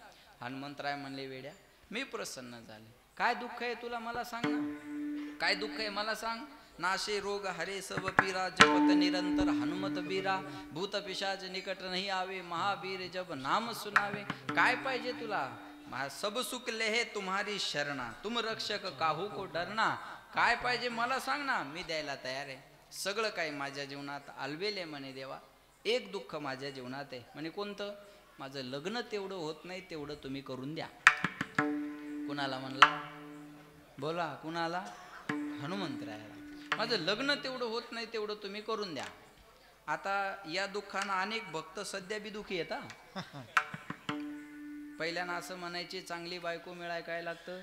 हनुमंतराय म्हणले वेड्या मी प्रसन्न झाले. काय दुःख आहे तुला मला सांग ना, काय दुःख आहे मला सांग. नाशे रोग हरे सब पीरा, जपत निरंतर हनुमत बीरा, भूत पिशाच निकट नहीं आवे, महावीर जब नाम सुनावे. काय पाहिजे तुला? सब सुख लेहे तुम्हारी शरणा, तुम रक्षक काहू को डरना. काय पाहिजे मला सांग ना, मी द्यायला तयार आहे. सगळं काही माझ्या जीवनात आलवेले म्हणे देवा. एक दुःख माझ्या जीवनात आहे. म्हणे कोणतं? माझं लग्न तेवढं होत नाही, तेवढं तुम्ही करून द्या. कुणाला म्हणला? बोला कुणाला? हनुमंतरायाला. माझं लग्न तेवढं होत नाही, तेवढं तुम्ही करून द्या. आता या दुःखानं अनेक भक्त सध्या बी दुःखी येतात. पहिल्यानं असं म्हणायचे चांगली बायको मिळाय काय लागतं?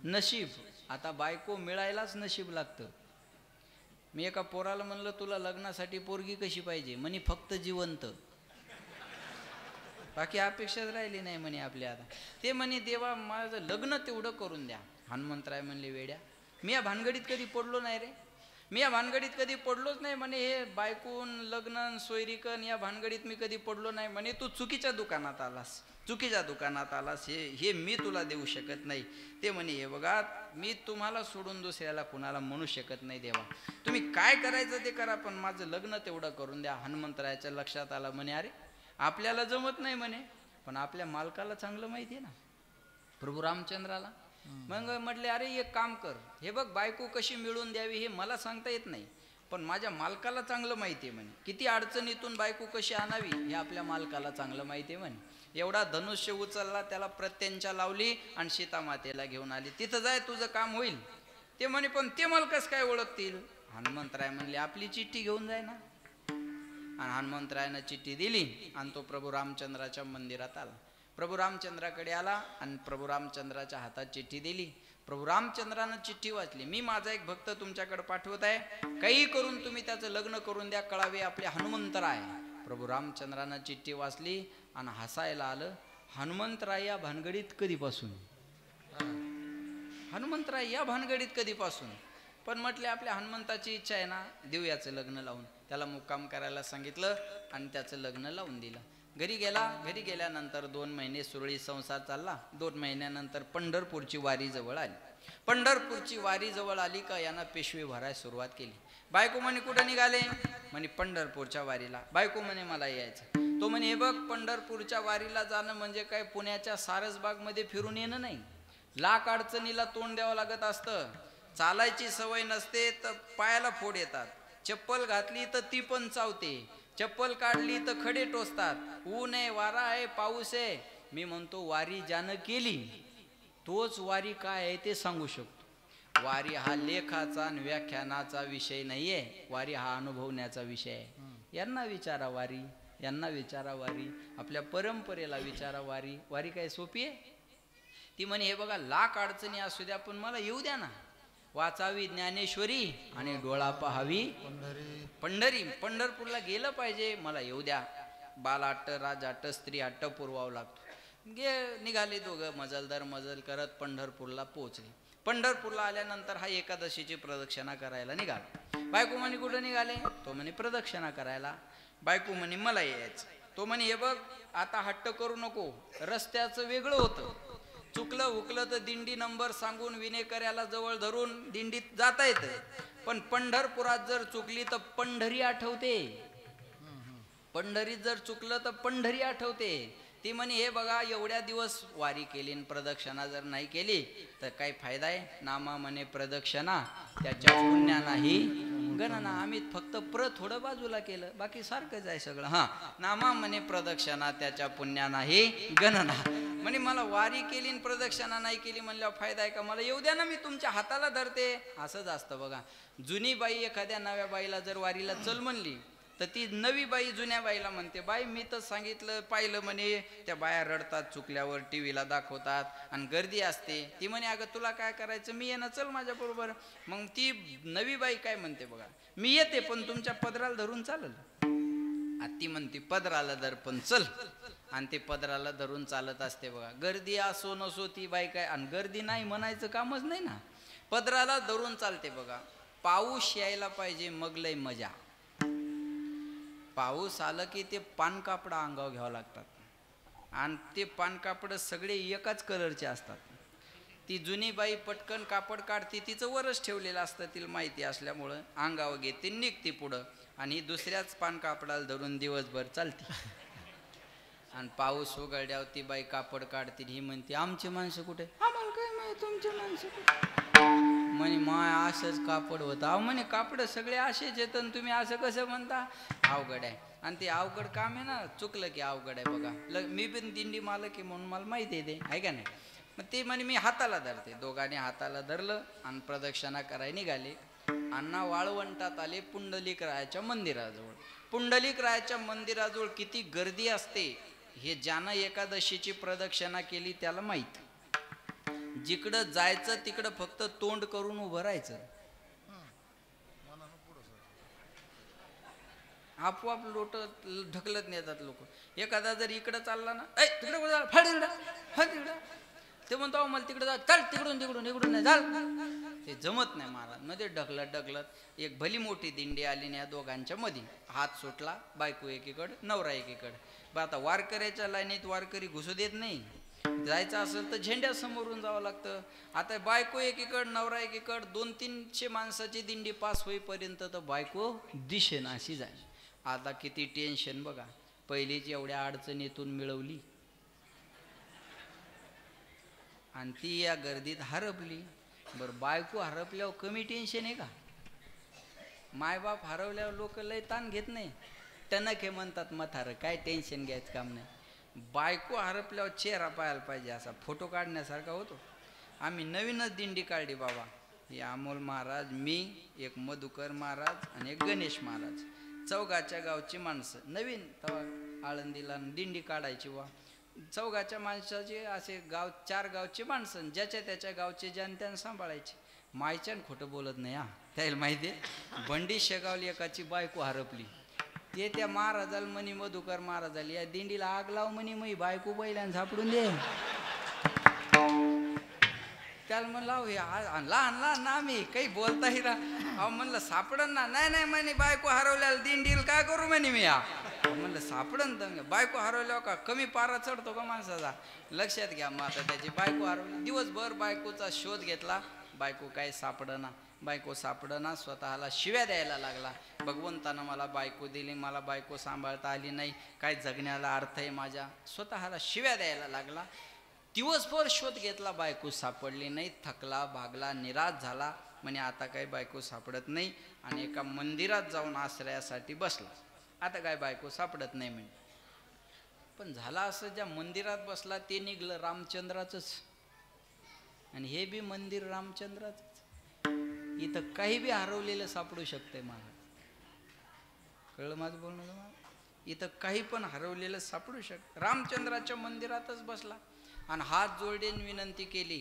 नशीब. आता बायको मिळायलाच नशीब लागतं. मी एका पोराला म्हणलं तुला लग्नासाठी पोरगी कशी पाहिजे? म्हणे फक्त जिवंत, बाकी अपेक्षाच राहिली नाही म्हणे आपल्या. आता ते म्हणे देवा माझं लग्न तेवढं करून द्या. हनुमंतराय म्हणले वेड्या मी या भानगडीत कधी पडलो नाही रे, मी या भानगडीत कधी पडलोच नाही. म्हणे हे बायकून लग्न सोयरीकन या भानगडीत मी कधी पडलो नाही. म्हणे तू चुकीच्या दुकानात आलास, चुकीच्या दुकानात आलास, हे मी तुला देऊ शकत नाही. ते म्हणे हे बघा मी तुम्हाला सोडून दुसऱ्याला कुणाला म्हणू शकत नाही देवा, तुम्ही काय करायचं ते करा पण माझं लग्न तेवढं करून द्या. हनुमंतरायाच्या लक्षात आलं म्हणे अरे आपल्याला जमत नाही म्हणे, पण आपल्या मालकाला चांगलं माहिती आहे ना, प्रभू रामचंद्राला. मग म्हटले अरे एक काम कर, हे बघ बायको कशी मिळवून द्यावी हे मला सांगता येत नाही, पण माझ्या मालकाला चांगलं माहिती आहे म्हणे. किती अडचणीतून बायको कशी आणावी हे आपल्या मालकाला चांगलं माहिती आहे म्हणे. एवढा धनुष्य उचलला, त्याला प्रत्यंचा लावली आणि सीतामातेला घेऊन आली. तिथं जाय तुझं काम होईल. ते म्हणे पण ते मला कसं काय ओळखतील? हनुमंतराय म्हणले आपली चिठ्ठी घेऊन जाय ना. आणि हनुमंतरायानं चिठ्ठी दिली आणि तो प्रभू रामचंद्राच्या मंदिरात आला. प्रभू रामचंद्राकडे आला आणि प्रभू रामचंद्राच्या हातात चिठ्ठी दिली. प्रभू रामचंद्रानं चिठ्ठी वाचली. मी माझा एक भक्त तुमच्याकडे पाठवत आहे, काही करून तुम्ही त्याचं लग्न करून द्या, कळावे आपले हनुमंतराय. प्रभू रामचंद्रानं चिठ्ठी वाचली आणि हसायला आलं. हनुमंतराय या भानगडीत कधीपासून? हनुमंतराय या भानगडीत कधीपासून? पण म्हटले आपल्या हनुमंताची इच्छा आहे ना, देऊ याचं लग्न लावून. त्याला मुक्काम करायला सांगितलं आणि त्याचं लग्न लावून दिलं. घरी गेला. घरी गेल्यानंतर 2 महिने सुरळीत संसार चालला. 2 महिन्यानंतर पंढरपूरची वारी जवळ आली. पंढरपूरची वारी जवळ आली का यानं पेशवे भरायला सुरुवात केली. बायको म्हणे कुठं निघाले? म्हणे पंढरपूरच्या वारीला. बायको म्हणे मला यायचं. तो म्हणे हे बघ पंढरपूरच्या वारीला जाणं म्हणजे काय पुण्याच्या सारसबागमध्ये फिरून येणं नाही. लाख अडचणीला तोंड द्यावं लागत असतं. चालायची सवय नसते तर पायाला फोड येतात. चप्पल घातली तर ती पण चावते, चप्पल काढली तर खडे टोचतात. ऊन आहे, वारा आहे, पाऊस आहे. मी म्हणतो वारी ज्यानं केली तोच वारी काय आहे ते सांगू शकतो. वारी हा लेखाचा आणि व्याख्यानाचा विषय नाहीये, वारी हा अनुभवण्याचा विषय आहे. यांना विचारा वारी, यांना विचारा वारी, आपल्या परंपरेला विचारा वारी. वारी काय सोपी आहे? ती म्हणे हे बघा लाख अडचणी असू द्या पण मला येऊ द्या ना. वाचावी ज्ञानेश्वरी आणि डोळा पहावी पंढरी. पंढरपूरला गेलं पाहिजे, मला येऊ द्या. बालाट्ट, राजाट्ट, स्त्री अट्ट पुरवावं लागतो. निघाले दोघं मजलदार मजल करत पंढरपूरला पोहोचले. पंढरपूरला आल्यानंतर हा एकादशीची प्रदक्षिणा करायला निघाला. बायको म्हणे कुठं निघाले? तो म्हणे प्रदक्षिणा करायला. बायको म्हणे मला यायचं. तो म्हणे हे बघ आता हट्ट करू नको, रस्त्याचं वेगळं होतं, चुकलं उकलं तर दिंडी नंबर सांगून विनेकऱ्याला जवळ धरून दिंडीत जाता येतं. पण पंढरपुरात जर चुकली तर पंढरी आठवते. पंढरीत जर चुकलं तर पंढरी आठवते. ती म्हणे हे बघा एवढ्या दिवस वारी केली प्रदक्षिणा जर नाही केली तर काय फायदा आहे? नामा म्हणे प्रदक्षिणा त्याच्या पुण्या नाही गणना. आम्ही फक्त थोडं बाजूला केलं, बाकी सारखंच आहे सगळं. हा, नामा म्हणे प्रदक्षिणा त्याच्या पुण्या नाही गणना. म्हणे मला वारी केली आणि प्रदक्षिणा नाही केली म्हणल्यावर फायदा आहे का? मला येऊ द्या ना, मी तुमच्या हाताला धरते. असंच असतं बघा. जुनी बाई एखाद्या नव्या बाईला जर वारीला चल म्हणली तर ती नवी बाई जुन्या बाईला म्हणते बाई मी तर सांगितलं पाहिलं म्हणे. त्या बाया रडतात चुकल्यावर, टीव्हीला दाखवतात आणि गर्दी असते. ती म्हणे अगं तुला काय करायचं, मी येणं चल माझ्याबरोबर. मग ती नवी बाई काय म्हणते बघा, मी येते पण तुमच्या पदराला धरून चालल. ती म्हणते पदराला धर पण चल. आणि ते पदराला धरून चालत असते बघा. गर्दी असो नसो ती बाई काय, आणि गर्दी नाही म्हणायचं कामच नाही ना. पदराला धरून चालते बघा. पाऊस यायला पाहिजे मग लय मजा. पाऊस आलं की ते पानकापडं अंगावर घ्यावं लागतात आणि ते पानकापडं सगळे एकाच कलरचे असतात. ती जुनी बाई पटकन कापड काढते, तिचं वरच ठेवलेलं असतं, तिला माहिती असल्यामुळं अंगावर घेते निघते पुढं आणि दुसऱ्याच पानकापडाला धरून दिवसभर चालते. आणि पाऊस उघडल्यावर ती बाई कापड काढते. ही म्हणते आमची माणसं कुठे? आम्हाला काय माहिती तुमची माणसं कुठे? म्हणे माय असंच कापड होतं. अहो म्हणे कापड सगळे असेच येतं आणि तुम्ही असं कसं म्हणता? अवघड आहे. आणि ते अवघड काम आहे ना, चुकलं की अवघड आहे बघा. मी पण दिंडी मालक आहे म्हणून मला माहिती आहे ते, आहे का नाही. मग ते म्हणे मी हाताला धरते. दोघांनी हाताला धरलं आणि प्रदक्षिणा करायला निघाले. अण्णा वाळवंटात आले पुंडलिकरायाच्या मंदिराजवळ. पुंडलिकरायाच्या मंदिराजवळ किती गर्दी असते हे ज्यानं एकादशीची प्रदक्षिणा केली त्याला माहीत. जिकडं जायचं तिकडं फक्त तोंड करून उभं राहायचं. आपोआप लोट ढकलत नेतात लोक. एखादा जर इकडं चालला ना, ऐ तिकडे तिकडं, ते म्हणतो मला तिकडे जा, चल तिकडून तिकडून इकडून नाही चाल. ते जमत नाही महाराज. मध्ये ढकलत ढकलत एक भली मोठी दिंडी आली ना, या दोघांच्या मध्ये हात सुटला. बायको एकीकडे नवरा एकीकडे. बरं आता वारकऱ्याच्या लाईनीत वारकरी घुसू देत नाही. जायचं असेल तर झेंड्या समोरून जावं लागतं. आता बायको एकीकड नवरा एकीकड, 200-300 माणसाची दिंडी पास होईपर्यंत तर बायको दिशेन अशी जाईल. आता किती टेन्शन बघा. पहिलीच एवढ्या अडचणीतून मिळवली आणि ती या गर्दीत हरपली. बरं बायको हरपल्यावर कमी टेन्शन आहे का? मायबाप हरवल्यावर लोक लय ताण घेत नाही. टणक हे म्हणतात म्हातारं, काय टेन्शन घ्यायचं काम नाही. बायको हरपल्यावर चेहरा पाहायला पाहिजे, असा फोटो काढण्यासारखा होतो. आम्ही नवीनच दिंडी काढली बाबा. हे अमोल महाराज, मी, एक मधुकर महाराज आणि एक गणेश महाराज. चौगाच्या गावची माणसं. नवीन तेव्हा आळंदीला दिंडी काढायची वा. चौगाच्या माणसाचे असे 4 गावचे माणसं, ज्याच्या त्याच्या गावचे ज्यान सांभाळायचे. मायच्यान खोटं बोलत नाही हा, त्याला माहिती आहे. बंडी शेगावली एकाची बायको हरपली. ते त्या महाराजाला म्हणी, मधुकर महाराजाला, या दिंडीला आग लाव म्हणी, मी बायको बैलांना झापडून दे. त्याला म्हणलं हे लहान लहान ना आम्ही काही बोलताही ना. अहो म्हणलं सापडन ना. नाही म्हणे बायको हरवल्याला दिंडीला काय करू म्हणे मी. म्हणलं सापडन तर बायको हरवल्यावर का कमी पारा चढतो का माणसाचा? लक्षात घ्या. मग आता त्याची बायको हरवली. दिवसभर बायकोचा शोध घेतला, बायको काय सापडना. बायको सापडना, स्वतःला शिव्या द्यायला लागला. भगवंतानं मला बायको दिली, मला बायको सांभाळता आली नाही, काय जगण्याला अर्थ आहे माझ्या? स्वतःला शिव्या द्यायला लागला. दिवसभर शोध घेतला, बायको सापडली नाही. थकला भागला, निराश झाला. म्हणे आता काही बायको सापडत नाही आणि एका मंदिरात जाऊन आश्रयासाठी बसला. आता काय बायको सापडत नाही म्हणे. पण झाला असं, ज्या मंदिरात बसला ते निघलं रामचंद्राचंच आणि हे बी मंदिर रामचंद्राचंच. इथं काही बी हरवलेलं सापडू शकतंय मला. कळलं माझं बोलणं तुम्हाला? इथं काही पण हरवलेलं सापडू शकत. रामचंद्राच्या मंदिरातच बसला आणि हात जोडून विनंती केली,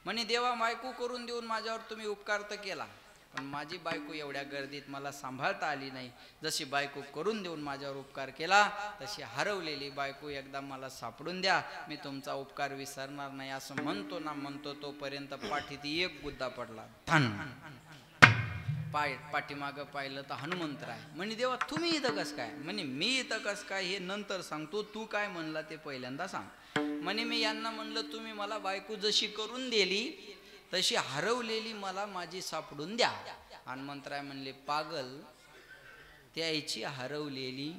म्हणे देवा बायको करून देऊन माझ्यावर तुम्ही उपकार तर केला, पण माझी बायको एवढ्या गर्दीत मला सांभाळता आली नाही. जशी बायको करून देऊन माझ्यावर उपकार केला तशी हरवलेली बायको एकदा मला सापडून द्या, मी तुमचा उपकार विसरणार नाही. असं म्हणतो ना म्हणतो तोपर्यंत पाठीत एक गुद्दा पडला. धन पाठीमागं पाहिलं तर हनुमंतराय. म्हणे देवा तुम्ही इथं कस काय? म्हणे मी इथं कस काय हे नंतर सांगतो, तू काय म्हणला ते पहिल्यांदा सांग. म्हणे मी यांना म्हणलं तुम्ही मला बायको जशी करून दिली तशी हरवलेली मला माझी सापडून द्या. हनुमंतराय म्हणले पागल, त्याची हरवलेली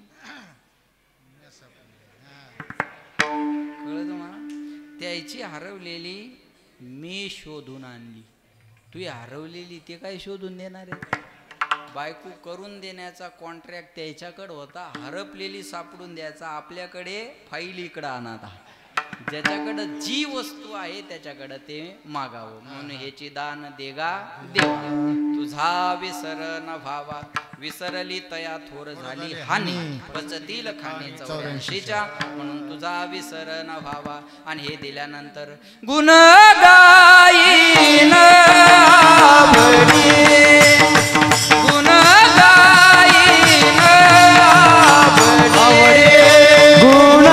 कळलं तुम्हाला? त्याची हरवलेली मी शोधून आणली. तू हरवलेली ते काय शोधून देणार आहे? बायको करून देण्याचा कॉन्ट्रॅक्ट त्याच्याकडे होता, हरपलेली सापडून द्यायचा आपल्याकडे फाईल इकडं आणता. ज्याच्याकडे जी वस्तू आहे त्याच्याकडे ते मागावं. म्हणून ह्याची दान देगा देवा, तुझा विसर न भावा, विसरली तया थोर झाली हानी, पचतील खाणे 84च्या, म्हणून तुझा विसर न भावा. आणि हे दिल्यानंतर गुण गाईन आवडी, गुण गाईन आवडी, गुण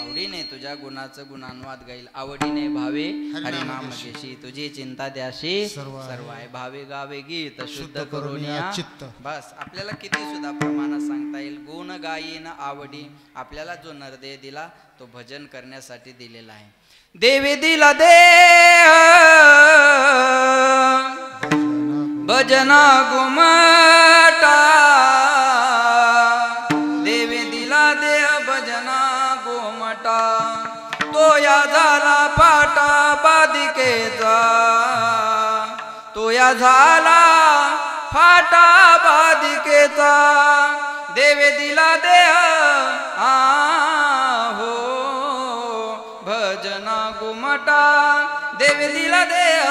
आवडीने तुझ्या गुणाचं गुणांवाद गाईल, आवडीने भावे हरिनाम घेशी, तुझी चिंता द्याशी सर्व आहे. भावे गावे गीत शुद्ध करून चित्त. बस आपल्याला किती सुद्धा प्रमाणात सांगता येईल. गुण गायीन आवडी. आपल्याला जो नरदेह दिला तो भजन करण्यासाठी दिलेला आहे. देवी दिला दे भजना गुमटा, देवी दिला दे भजना गोमटा, तो या झाला पाटा बादिकेचा, तो या झाला फाटा बादिकेचा. देवे दिला देह हो भजना गुमटा, देवे दिला देह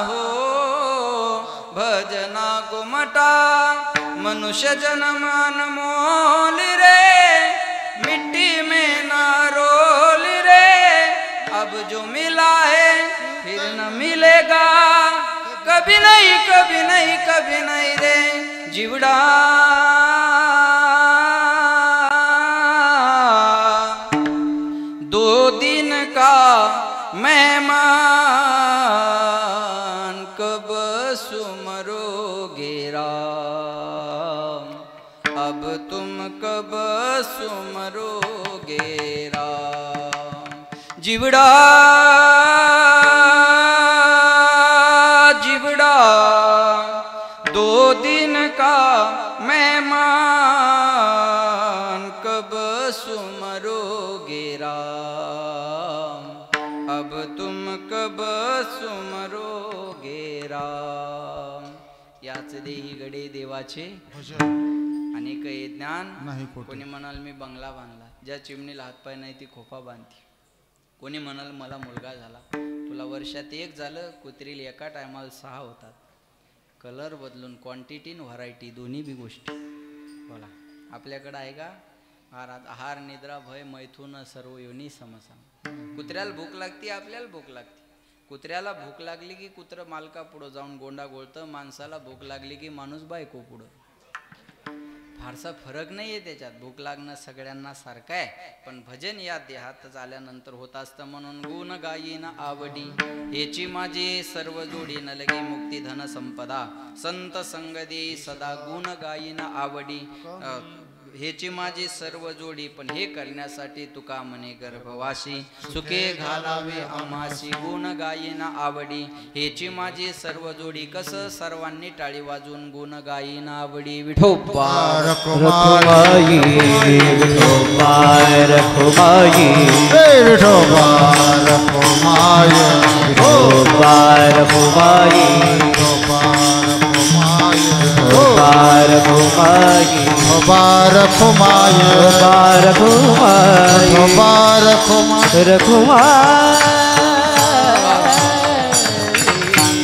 हो भजना गुमटा. मनुष्य जन्म अनमोल रे, मिट्टी में ना रोल रे, अब जो मिला है फिर न मिलेगा, कभी नहीं कभी नहीं कभी नहीं रे जीवड़ा. दो दिन का मेहमान कब सुमरोगे राम, अब तुम कब सुमरोगे राम. जीवड़ा जीवड़ा दो दिन का मेहमान कब सुमरोगे राम, अब तुम कब सुमरोगे राम. याच देही गडे देवाचे अनेक ज्ञान. कोणी म्हणाल मी बंगला बांधला, ज्या चिमणीला हातपाय नाही ती खोपा बांधते. कोणी म्हणाल मला मुलगा झाला, तुला वर्षात एक झालं, कुत्रीला एका टायमाला 6 होतात. कलर बदलून क्वांटिटी आणि व्हरायटी दोन्ही बी गोष्टी. बोला आपल्याकडं आहे का? आहार निद्रा भय मैथुन सर्व योनी समसा. कुत्र्याला भूक लागते, आपल्याला भूक लागते. कुत्र्याला भूक लागली की कुत्र मालका पुढं जाऊन गोंडा गोळतं, माणसाला भूक लागली की माणूस बायको पुढं. फारसा फरक नाही आहे त्याच्यात. भूक लागणं सगळ्यांना सारखं आहे, पण भजन या देहात आल्यानंतर होत असतं. म्हणून गुण गायीन आवडी हेची माझी सर्व जोडी, न लगे मुक्ती धन संपदा संत संगदी सदा. गुण गायीन आवडी हेची माझी सर्व जोडी, पण हे करण्यासाठी तुका म्हणे गर्भवासी सुखे घालावे आम्हासी. गुण गायीन आवडी हेची माझी सर्व जोडी, कसं सर्वांनी टाळी वाजून गुण गायीन आवडी. विठोबा रखुमाई विठोबा रखुमाई विठोबा रखुमाई विठोबा रखुमाई विठोबा रखुमाई रखुमाई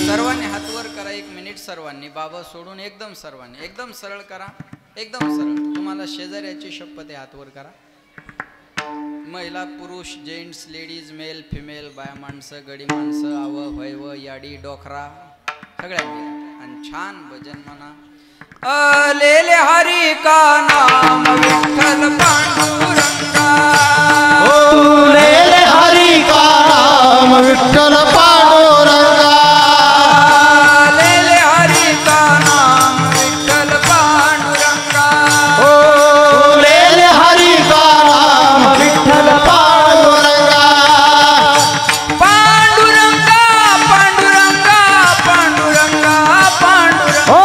सर्वांनी हात वर करा. 1 मिनिट सर्वांनी. बाबा सोडून एकदम सर्वांनी एकदम सरळ करा. एकदम सरळ. तुम्हाला शेजाऱ्याची शपथ आहे. हात वर करा. महिला पुरुष जेंट्स लेडीज मेल फिमेल बाया माणसं गडी माणसं आव वैव याडी डोखरा सगळ्यांनी. आणि छान भजन म्हणा. लेले हरी का नाम विठ्ठल पांडुरंगा. लेले हरी का नाम विठ्ठल पांडुरंगा. लेले हरी का नाम विठ्ठल पांडुरंगा. लेले हरी का नाम विठ्ठल पांडुरंगा. पांडुरंगा पांडुरंगा पांडुरंगा पांडुरंगा.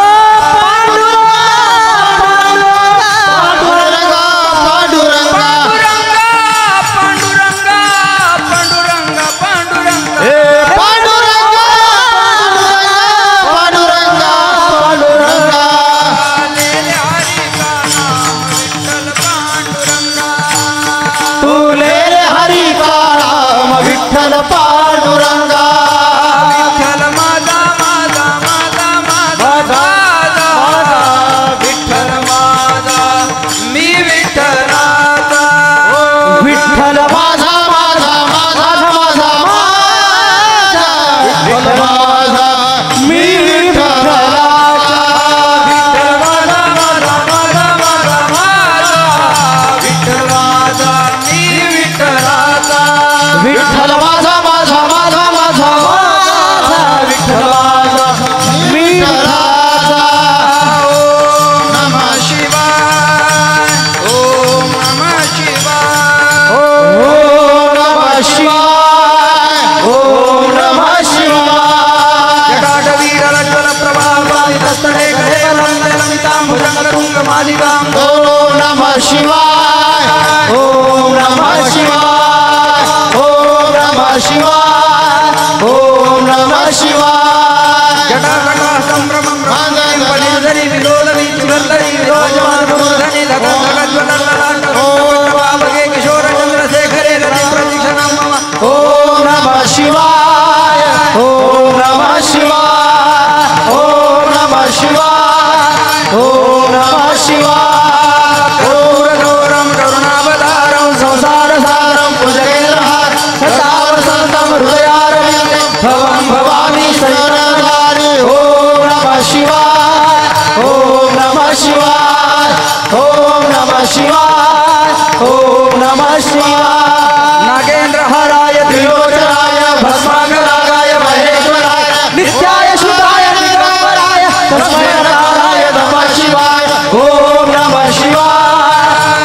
नागेंद्र हराय त्रिलोचनाय भस्मांगरागाय महेश्वराय नित्याय शुद्धाय दिगंबराय तस्मै नमः नमः शिवाय. ओम नमः शिवाय.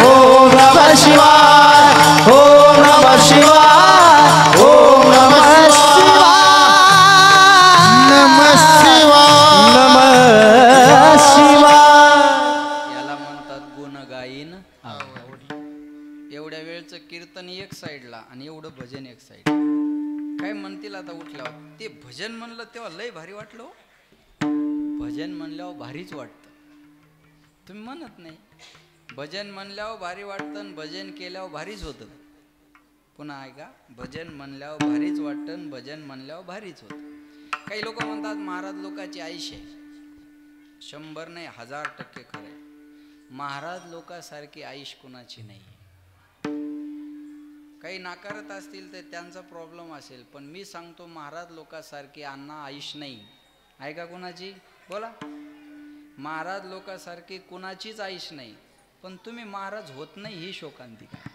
ओम नमः शिवाय. ओम नमः शिवाय. ओम नमः शिवाय. नमः शिवाय. याला म्हणतात गुण गायीन आवडी. एवढ्या वेळचं कीर्तन एक साईडला आणि एवढं भजन एक साईड. काय म्हणतील आता उठल्यावर? ते भजन म्हणलं तेव्हा लय भारी वाटलं. भजन म्हणल्यावर भारीच वाटतं. तुम्ही म्हणत नाही. भजन म्हणल्यावर भारी वाटतं आणि भजन केल्यावर भारीच होतं. पुन्हा ऐका. भजन म्हणल्यावर भारीच वाटतं आणि भजन म्हणल्यावर भारीच होतं. काही लोक म्हणतात महाराज लोकांची आयुष्य 100 नाही 1000% खरं आहे. महाराज लोकांसारखी आयुष कुणाची नाही. काही नाकारत असतील तर त्यांचा प्रॉब्लेम असेल, पण मी सांगतो महाराज लोकांसारखी अण्णा आईश नाही आहे का कुणाची? बोला. महाराज लोकांसारखी कुणाचीच आईश नाही, पण तुम्ही महाराज होत नाही ही शोकांतिका.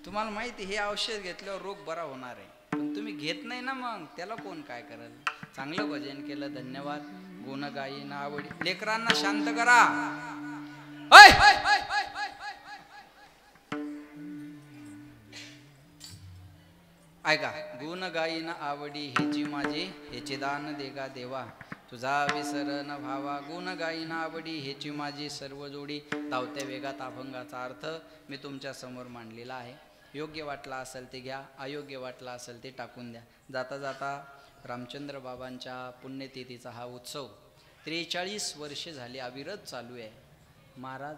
तुम्हाला माहिती हे औषध घेतल्यावर रोग बरा होणार आहे, पण तुम्ही घेत नाही ना, मग त्याला कोण काय करेल? चांगलं भजन केलं, धन्यवाद. गुण गायीना आवडी. लेकरांना शांत करा. ऐका. गुण गायीना आवडी हेची माझी, हेचे दान देगा देवा, तुझा विसर न भावा. गुण गायीना आवडी हेची माझी सर्व जोडी. धावत्या वेगात अभंगाचा अर्थ मी तुमच्या समोर मांडलेला आहे. योग्य वाटला असेल ते घ्या, अयोग्य वाटला असेल ते टाकून द्या. जाता जाता रामचंद्र बाबांच्या पुण्यतिथीचा हा उत्सव 43 वर्षे झाली अविरत चालू आहे. महाराज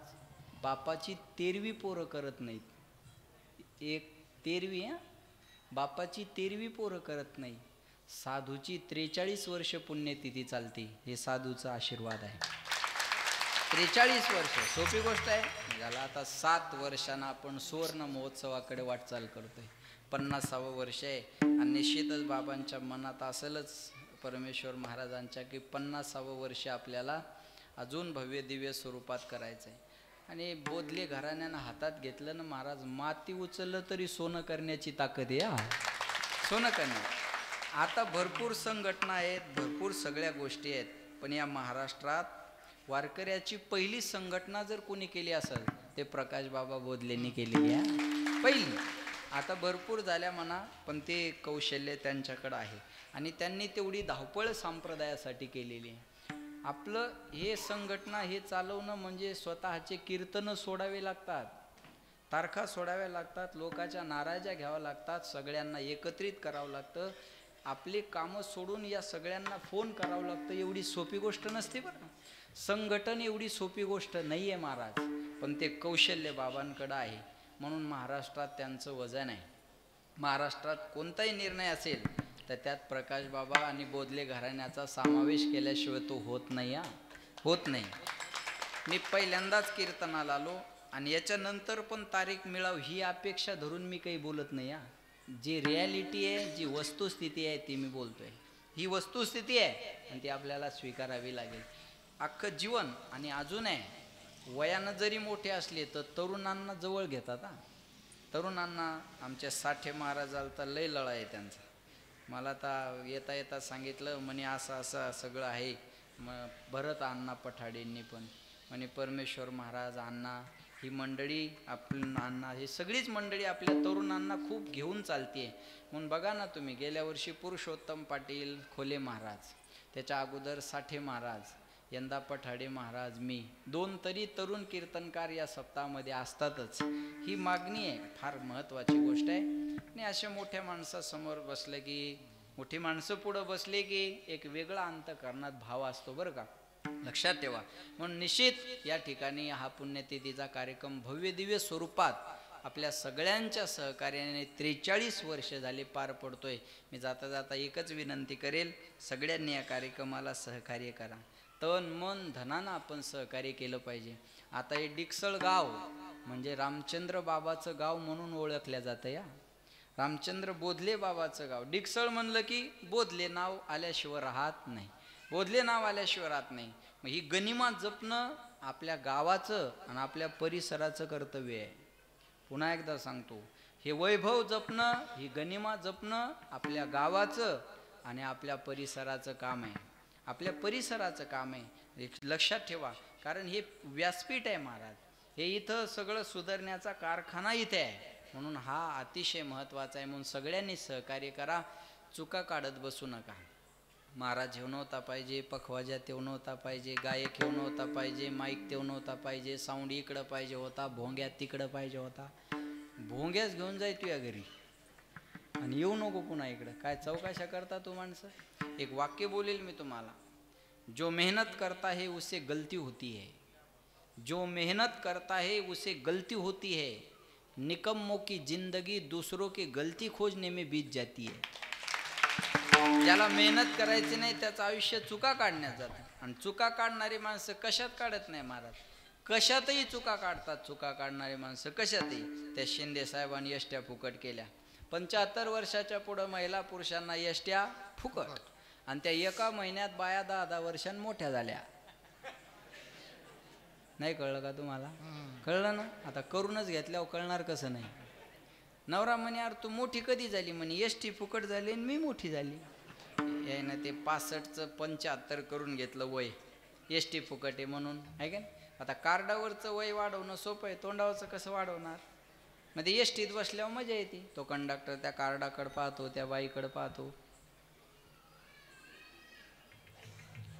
बापाची 13वी पोरं करत नाहीत. एक 13वी बापाची 13वी पोरं करत नाही. साधूची 43 वर्ष पुण्यतिथी चालते. हे साधूचा आशीर्वाद आहे. 43 वर्ष सोपी गोष्ट आहे. झाला आता 7 वर्षांना आपण सुवर्ण महोत्सवाकडे वाटचाल करतोय. 50वे वर्ष आहे आणि निश्चितच बाबांच्या मनात असेलच परमेश्वर महाराजांच्या की 50वे वर्ष आपल्याला अजून भव्य दिव्य स्वरूपात करायचं आहे. आणि बोधले घराण्यानं हातात घेतलं ना महाराज, माती उचललं तरी सोनं करण्याची ताकद आहे. सोनं करण्या आता भरपूर संघटना आहेत, भरपूर सगळ्या गोष्टी आहेत, पण या महाराष्ट्रात वारकऱ्याची पहिली संघटना जर कोणी केली असेल ते प्रकाश बाबा बोधलेंनी केलेली आहे पहिली. आता भरपूर झाल्या म्हणा, पण ते कौशल्य त्यांच्याकडं आहे आणि त्यांनी तेवढी धावपळ संप्रदायासाठी केलेली आहे. आपलं हे संघटना हे चालवणं म्हणजे स्वतःचे कीर्तनं सोडावे लागतात, तारखा सोडाव्या लागतात, लोकांच्या नाराज्या घ्याव्या लागतात, सगळ्यांना एकत्रित करावं लागतं, आपले कामं सोडून या सगळ्यांना फोन करावं लागतं. एवढी सोपी गोष्ट नसते बरं. संघटन एवढी सोपी गोष्ट नाही आहे महाराज, पण ते कौशल्य बाबांकडं आहे म्हणून महाराष्ट्रात त्यांचं वजन आहे. महाराष्ट्रात कोणताही निर्णय असेल तर त्यात प्रकाश बाबा आणि बोधले घराण्याचा समावेश केल्याशिवाय तो होत नाही. होत नाही. मी पहिल्यांदाच कीर्तनाला आलो आणि याच्यानंतर पण तारीख मिळाव ही अपेक्षा धरून मी काही बोलत नाही. जी रिॲलिटी आहे, जी वस्तुस्थिती आहे ती मी बोलतोय. ही वस्तुस्थिती आहे आणि ती आपल्याला स्वीकारावी लागेल. अख्खं जीवन आणि अजून आहे वयानं जरी मोठे असले तर तरुणांना जवळ घेतात. तरुणांना आमच्या साठे महाराजाला तर लय लळा आहे त्यांचा. मला तर येता येता सांगितलं म्हणे असं असं सगळं आहे. मग भरत अण्णा पठाडेंनी पण म्हणे परमेश्वर महाराज अण्णा ही मंडळी आपल्या अण्णा ही सगळीच मंडळी आपल्या तरुणांना खूप घेऊन चालते. म्हणून बघा ना तुम्ही, गेल्या वर्षी पुरुषोत्तम पाटील खोले महाराज, त्याच्या अगोदर साठे महाराज, यंदा पठाडे महाराज, मी 2 तरी तरुण कीर्तनकार या सप्ताहामध्ये असतातच. ही मागणी आहे, फार महत्त्वाची गोष्ट आहे. आणि अशा मोठ्या माणसासमोर बसले की, मोठी माणसं पुढं बसले की एक वेगळा अंतःकरणात भाव असतो बरं का, लक्षात ठेवा. म्हणून निश्चित या ठिकाणी हा पुण्यतिथीचा कार्यक्रम भव्य दिव्य स्वरूपात आपल्या सगळ्यांच्या सहकार्याने 43 वर्ष झाले पार पडतोय. मी जाता जाता एकच विनंती करेल, सगळ्यांनी या कार्यक्रमाला सहकार्य करा. तन मन धनानं आपण सहकार्य केलं पाहिजे. आता हे डिकसळ गाव म्हणजे रामचंद्र बाबाचं गाव म्हणून ओळखल्या जातं. या रामचंद्र बोधले बाबाचं गाव. डिकसळ म्हणलं की बोधले नाव आल्याशिवाय राहत नाही, बोधले नाव आल्याशिवाय राहत नाही. मग ही गनिमा जपणं आपल्या गावाचं आणि आपल्या परिसराचं कर्तव्य आहे. पुन्हा एकदा सांगतो, हे वैभव जपणं, ही गनिमा जपणं आपल्या गावाचं आणि आपल्या परिसराचं काम आहे. आपल्या परिसराचं काम आहे, लक्षात ठेवा. कारण हे व्यासपीठ आहे महाराज, हे इथं सगळं सुधारण्याचा कारखाना इथे आहे. म्हणून हा अतिशय महत्त्वाचा आहे. म्हणून सगळ्यांनी सहकार्य करा, चुका काढत बसू नका. महाराज हे नव्हता पाहिजे, पखवाजा तेव नव्हता पाहिजे, गायक हे नव्हता पाहिजे, माईक तेव नव्हता पाहिजे, साऊंड इकडं पाहिजे होता, भोंग्यात तिकडं पाहिजे होता. भोंग्याच घेऊन जाय तुझ्या घरी आणि येऊ नको पुन्हा इकडं. काय चौकशा करता तू माणसं. एक वाक्य बोलेल मी तुम्हाला, जो मेहनत करता है उसे गलती होती है, जो मेहनत करता है उसे गलती होती है, निकम्मों की जिंदगी दूसरों की गलती खोजने में बीत जाती है. ज्याला मेहनत करायची नाही त्याचं आयुष्य चुका काढण्यात जातं. आणि चुका काढणारी माणसं कशात काढत नाही महाराज, कशातही चुका काढतात. चुका काढणारे माणसं कशातही. त्या शिंदे साहेबांनी एसट्या फुकट केल्या. 75 वर्षाच्या पुढं महिला पुरुषांना एसट्या फुकट. आणि त्या एका महिन्यात बाया 10-10 वर्षांनी मोठ्या झाल्या. नाही कळलं का तुम्हाला? कळलं ना? आता करूनच घेतल्यावर कळणार कसं नाही. नवरा म्हणे यार तू मोठी कधी झाली? म्हणे एसटी फुकट झाली आणि मी मोठी झाली. यायनं ते 65चं 75 करून घेतलं वय, एसटी फुकट आहे म्हणून, आहे का? आता कार्डावरचं वय वाढवणं सोपं आहे, तोंडावरचं कसं वाढवणार? मग ते एसटीत बसल्यावर मजा येते. तो कंडक्टर त्या कार्डाकडे पाहतो, त्या बाईकडे पाहतो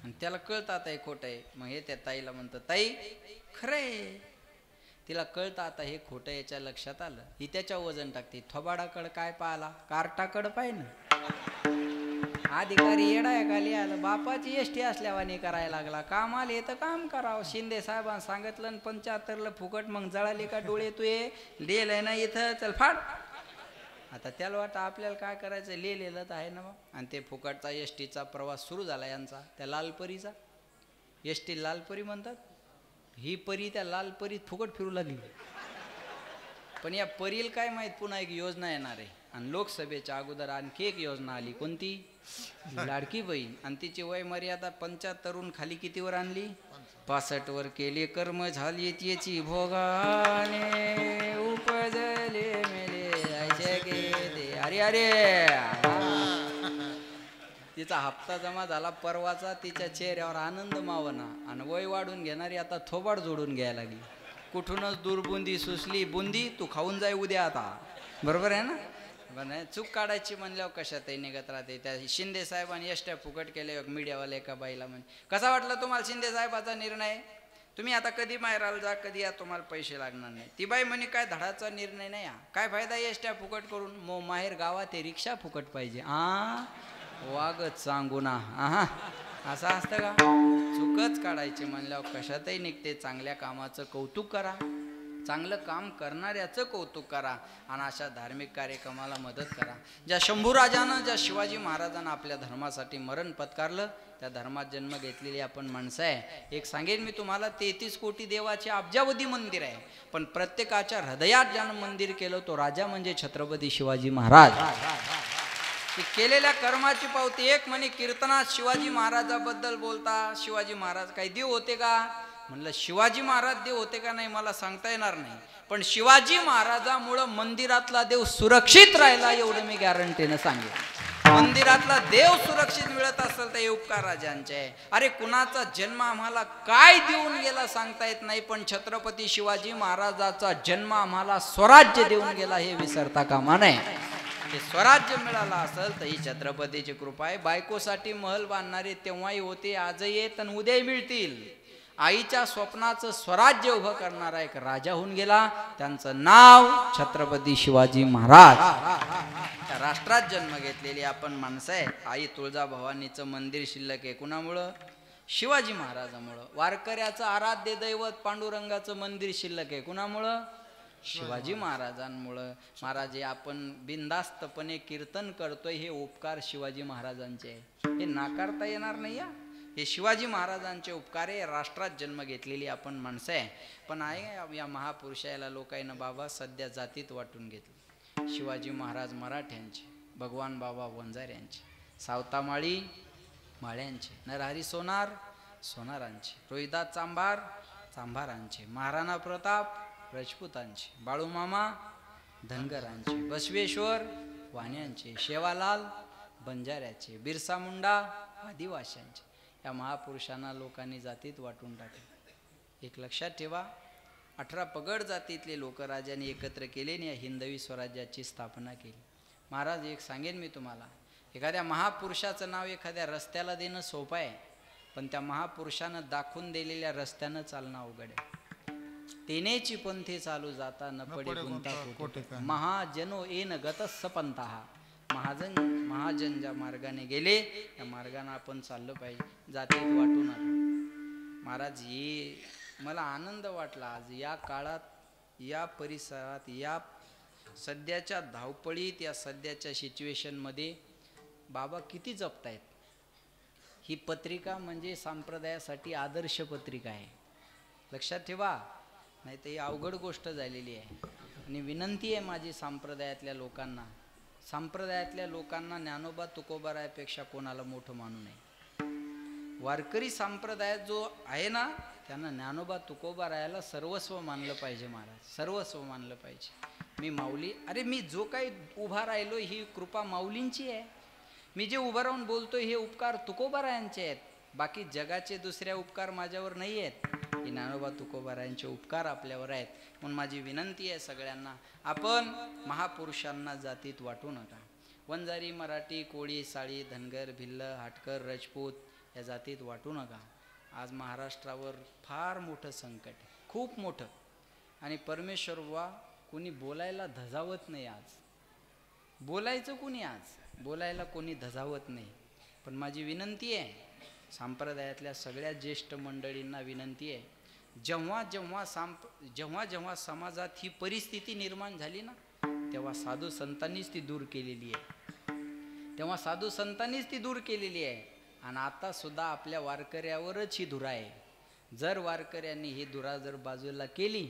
आणि त्याला कळतं आता हे खोटं आहे. मग हे त्या ताईला म्हणतं ताई खरं आहे. तिला कळतं आता हे खोटं, याच्या लक्षात आलं. ही त्याच्या वजन टाकते. थोबाडाकडं काय पाहिला? कार्टाकडं पाहि ना. अधिकारी येडाय खाली आलं. बापाची एसटी असल्यावानी करायला लागला. काम आले तर काम करावं. शिंदे साहेबांना सांगितलं 75ला फुकट. मग जळाले का डोळे तुये? लिहिलंय ना इथं, चल फाड. आता त्याला वाटतं आपल्याला काय करायचं, लिहिलेलं तर आहे ना मग. आणि ते फुकटचा एसटीचा प्रवास सुरू झाला यांचा, त्या लालपरीचा. एसटी लालपरी म्हणतात. ही परी त्या लालपरीत फुकट फिरू लागली. पण या परीला काय माहीत पुन्हा एक योजना येणार आहे. आणि लोकसभेच्या अगोदर आणखी एक योजना आली. कोणती? लाडकी बहीण. आणि तिची वय मर्यादा 75 किती कितीवर आणली? 65 वर केली कर्म झाली त्याची भोगाने उपजले मेले गेले. अरे अरे तिचा हप्ता जमा झाला परवाचा. तिच्या चेहऱ्यावर आनंद मावना. आणि वय वाढून घेणारी आता थोबाड जोडून घ्यायला लागली. कुठूनच दुर्बुंदी सुचली बुंदी, तू खाऊन जाय उद्या आता. बरोबर आहे ना? चूक काढायची म्हणल्यावर कशातही निघत राहते. त्या शिंदे साहेबांनी एसट्या फुकट केल्या. मीडियावाले एका बाईला म्हणे कसा वाटला तुम्हाला शिंदे साहेबाचा निर्णय? तुम्ही आता कधी माहेराला जा, कधी या, तुम्हाला पैसे लागणार नाही. ती बाई म्हणे काय धडाचा निर्णय नाही हा. काय फायदा एसट्या फुकट करून? माहेर गावात रिक्षा फुकट पाहिजे. वागत सांगू ना. असं असतं का? चुकच काढायची म्हणल्यावर कशातही निघते. चांगल्या कामाचं कौतुक करा, चांगलं काम करणाऱ्याचं कौतुक करा आणि अशा धार्मिक कार्यक्रमाला मदत करा. ज्या शंभूराजानं, ज्या शिवाजी महाराजांना आपल्या धर्मासाठी मरण पत्कारलं, त्या धर्मात जन्म घेतलेली आपण माणसं आहे. एक सांगेन मी तुम्हाला, 33 कोटी देवाचे अब्जावधी मंदिर आहे, पण प्रत्येकाच्या हृदयात ज्यानं मंदिर केलं तो राजा म्हणजे छत्रपती शिवाजी महाराज. केलेल्या कर्माची पावती. एक म्हणे कीर्तनात शिवाजी महाराजाबद्दल बोलता, शिवाजी महाराज काही देव होते का? म्हणलं शिवाजी महाराज देव होते का नाही मला सांगता येणार नाही, पण शिवाजी महाराजामुळं मंदिरातला देव सुरक्षित राहिला एवढं मी गॅरंटीनं सांगेन. मंदिरातला देव सुरक्षित मिळत असेल तर हे उपकार राजांचे आहे. अरे कुणाचा जन्म आम्हाला काय देऊन गेला सांगता येत नाही, पण छत्रपती शिवाजी महाराजाचा जन्म आम्हाला स्वराज्य देऊन गेला हे विसरता कामा नये. हे स्वराज्य मिळालं असेल तर ही छत्रपतीची कृपा आहे. बायकोसाठी महल बांधणारे तेव्हाही होते, आजही येत आणि उद्याही मिळतील. आईच्या स्वप्नाचं स्वराज्य उभं करणारा एक राजा होऊन गेला, त्यांचं नाव छत्रपती शिवाजी महाराज. त्या राष्ट्रात जन्म घेतलेली आपण माणसं आहे. आई तुळजाभवानीचं मंदिर शिल्लक आहे. कुणामुळं? शिवाजी महाराजामुळं. वारकऱ्याचं आराध्य दैवत पांडुरंगाचं मंदिर शिल्लक आहे. कुणामुळं? शिवाजी महाराजांमुळं. महाराज आपण बिनधास्तपणे कीर्तन करतोय हे उपकार शिवाजी महाराजांचे आहे, हे नाकारता येणार नाही. हे शिवाजी महाराजांचे उपकार आहे. राष्ट्रात जन्म घेतलेली आपण माणसं आहे. पण आहे या महापुरुषाला लोकांना बाबा सध्या जातीत वाटून घेतले. शिवाजी महाराज मराठ्यांचे, भगवान बाबा वंजाऱ्यांचे, सावतामाळी माळ्यांचे, नरहरी सोनार सोनारांचे, रोहिदास चांभार चांभारांचे, महाराणा प्रताप राजपुतांचे, बाळूमामा धनगरांचे, बसवेश्वर वाण्यांचे, शेवालाल बंजाऱ्याचे, बिरसा मुंडा आदिवासींचे. या महापुरुषांना लोकांनी जातीत वाटून टाकले. एक लक्षात ठेवा, 18 पगड जातीतले लोक राजांनी एकत्र केले आणि या हिंदवी स्वराज्याची स्थापना केली. महाराज एक सांगेन मी तुम्हाला, एखाद्या महापुरुषाचं नाव एखाद्या रस्त्याला देणं सोपं आहे, पण त्या महापुरुषानं दाखवून दिलेल्या रस्त्यानं चालणं अवघड आहे. तेनेची पंथे चालू जाता न पडे गुंता महाजनो येन गतस्स पंथा. महाजन ज्या मार्गाने गेले त्या मार्गाने आपण चाललं पाहिजे, जातीत वाटून आलो. महाराज हे मला आनंद वाटला आज या काळात, या परिसरात, या सध्याच्या धावपळीत, या सध्याच्या सिच्युएशनमध्ये बाबा किती जपतायत. ही पत्रिका म्हणजे संप्रदायासाठी आदर्श पत्रिका आहे. लक्षात ठेवा, नाही तर ही अवघड गोष्ट झालेली आहे. आणि विनंती आहे माझी संप्रदायातल्या लोकांना, संप्रदायातल्या लोकांना ज्ञानोबा तुकोबारायापेक्षा कोणाला मोठं मानू नये. वारकरी संप्रदायात जो आहे ना, त्यांना ज्ञानोबा तुकोबारायाला सर्वस्व मानलं पाहिजे महाराज, सर्वस्व मानलं पाहिजे. मी माऊली, अरे मी जो काही उभा राहिलो ही कृपा माऊलींची आहे. मी जे उभं राहून बोलतोय हे उपकार तुकोबारायांचे आहेत. बाकी जगाचे दुसऱ्या उपकार माझ्यावर नाही आहेत, हे ज्ञानोबा तुकोबारायांचे उपकार आपल्यावर आहेत. म्हणून माझी विनंती आहे सगळ्यांना, आपण महापुरुषांना जातीत वाटू नका. वंजारी, मराठी, कोळी, साळी, धनगर, भिल्ल, हाटकर, राजपूत या जातीत वाटू नका. आज महाराष्ट्रावर फार मोठं संकट आहे, खूप मोठं. आणि परमेश्वर बुवा कोणी बोलायला धजावत नाही. आज बोलायचं कोणी, आज बोलायला कोणी धजावत नाही. पण माझी विनंती आहे संप्रदायातल्या सगळ्या ज्येष्ठ मंडळींना विनंती आहे, जेव्हा जेव्हा समाजात ही परिस्थिती निर्माण झाली ना, तेव्हा साधू संतांनीच ती दूर केलेली आहे. तेव्हा साधू संतांनीच ती दूर केलेली आहे. आणि आता सुद्धा आपल्या वारकऱ्यावरच ही धुरा आहे. जर वारकऱ्यांनी ही धुरा जर बाजूला केली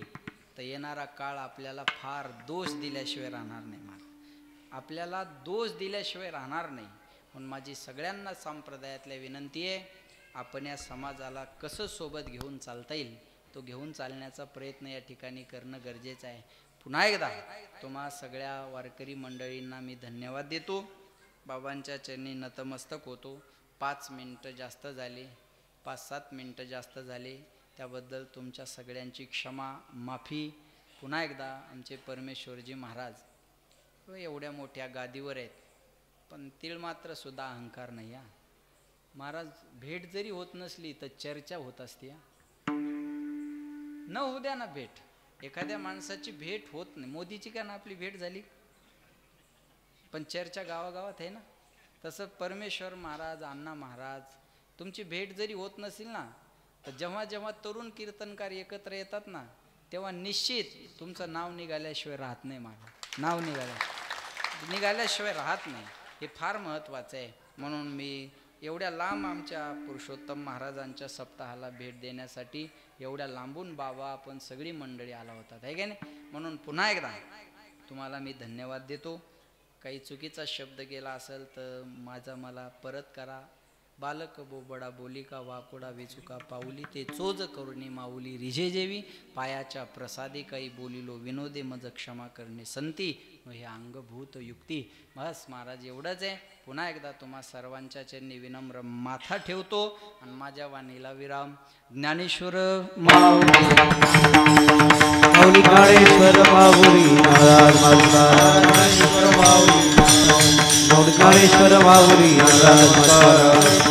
तर येणारा काळ आपल्याला फार दोष दिल्याशिवाय राहणार नाही. मला आपल्याला दोष दिल्याशिवाय राहणार नाही. म्हणून माझी सगळ्यांना संप्रदायातल्या विनंती आहे, आपण या समाजाला कसं सोबत घेऊन चालता येईल तो घेऊन चालण्याचा प्रयत्न या ठिकाणी करणं गरजेचं आहे. पुन्हा एकदा तुम्हा सगळ्या वारकरी मंडळींना मी धन्यवाद देतो. बाबांच्या चरणी नतमस्तक होतो. 5 मिनटं जास्त झाले, 5-7 मिनटं जास्त झाले, त्याबद्दल तुमच्या सगळ्यांची क्षमा, माफी. पुन्हा एकदा आमचे परमेश्वरजी महाराज एवढ्या मोठ्या गादीवर आहेत, पण तीळ मात्र सुद्धा अहंकार नाही. महाराज भेट जरी होत नसली तर चर्चा होत असते. न होऊ द्या ना भेट, एखाद्या माणसाची भेट होत नाही. मोदीची का ना आपली भेट झाली, पण चर्चा गावागावात आहे ना. तसं परमेश्वर महाराज, अण्णा महाराज, तुमची भेट जरी होत नसेल ना, तर जेव्हा जेव्हा तरुण कीर्तनकार एकत्र येतात ना, तेव्हा निश्चित तुमचं नाव निघाल्याशिवाय राहत नाही. महाराज नाव निघाल्याशिवाय राहत नाही. हे फार महत्त्वाचं आहे. म्हणून मी एवढ्या लांब आमच्या पुरुषोत्तम महाराजांच्या सप्ताहाला भेट देण्यासाठी एवढ्या लांबून बाबा आपण सगळी मंडळी आला होतात, आहे का नाही. म्हणून पुन्हा एकदा तुम्हाला मी धन्यवाद देतो. काही चुकीचा शब्द केला असेल तर मला परत करा. बालक बोबडा बोलिका वाकोडा विचुका पाऊली ते चोज करुणी माऊली रिझे जेवी पायाच्या प्रसादी काही बोलिलो विनोदे मज क्षमा करणे संती हे अंगभूत युक्ती. बस महाराज एवढंच आहे. पुन्हा एकदा तुम्हा सर्वांच्या चरणी विनम्र माथा ठेवतो आणि माझ्या वाणीला विराम. ज्ञानेश्वर माऊली ज्ञानेश्वर माऊली महाराज, ज्ञानेश्वर माऊली महाराज.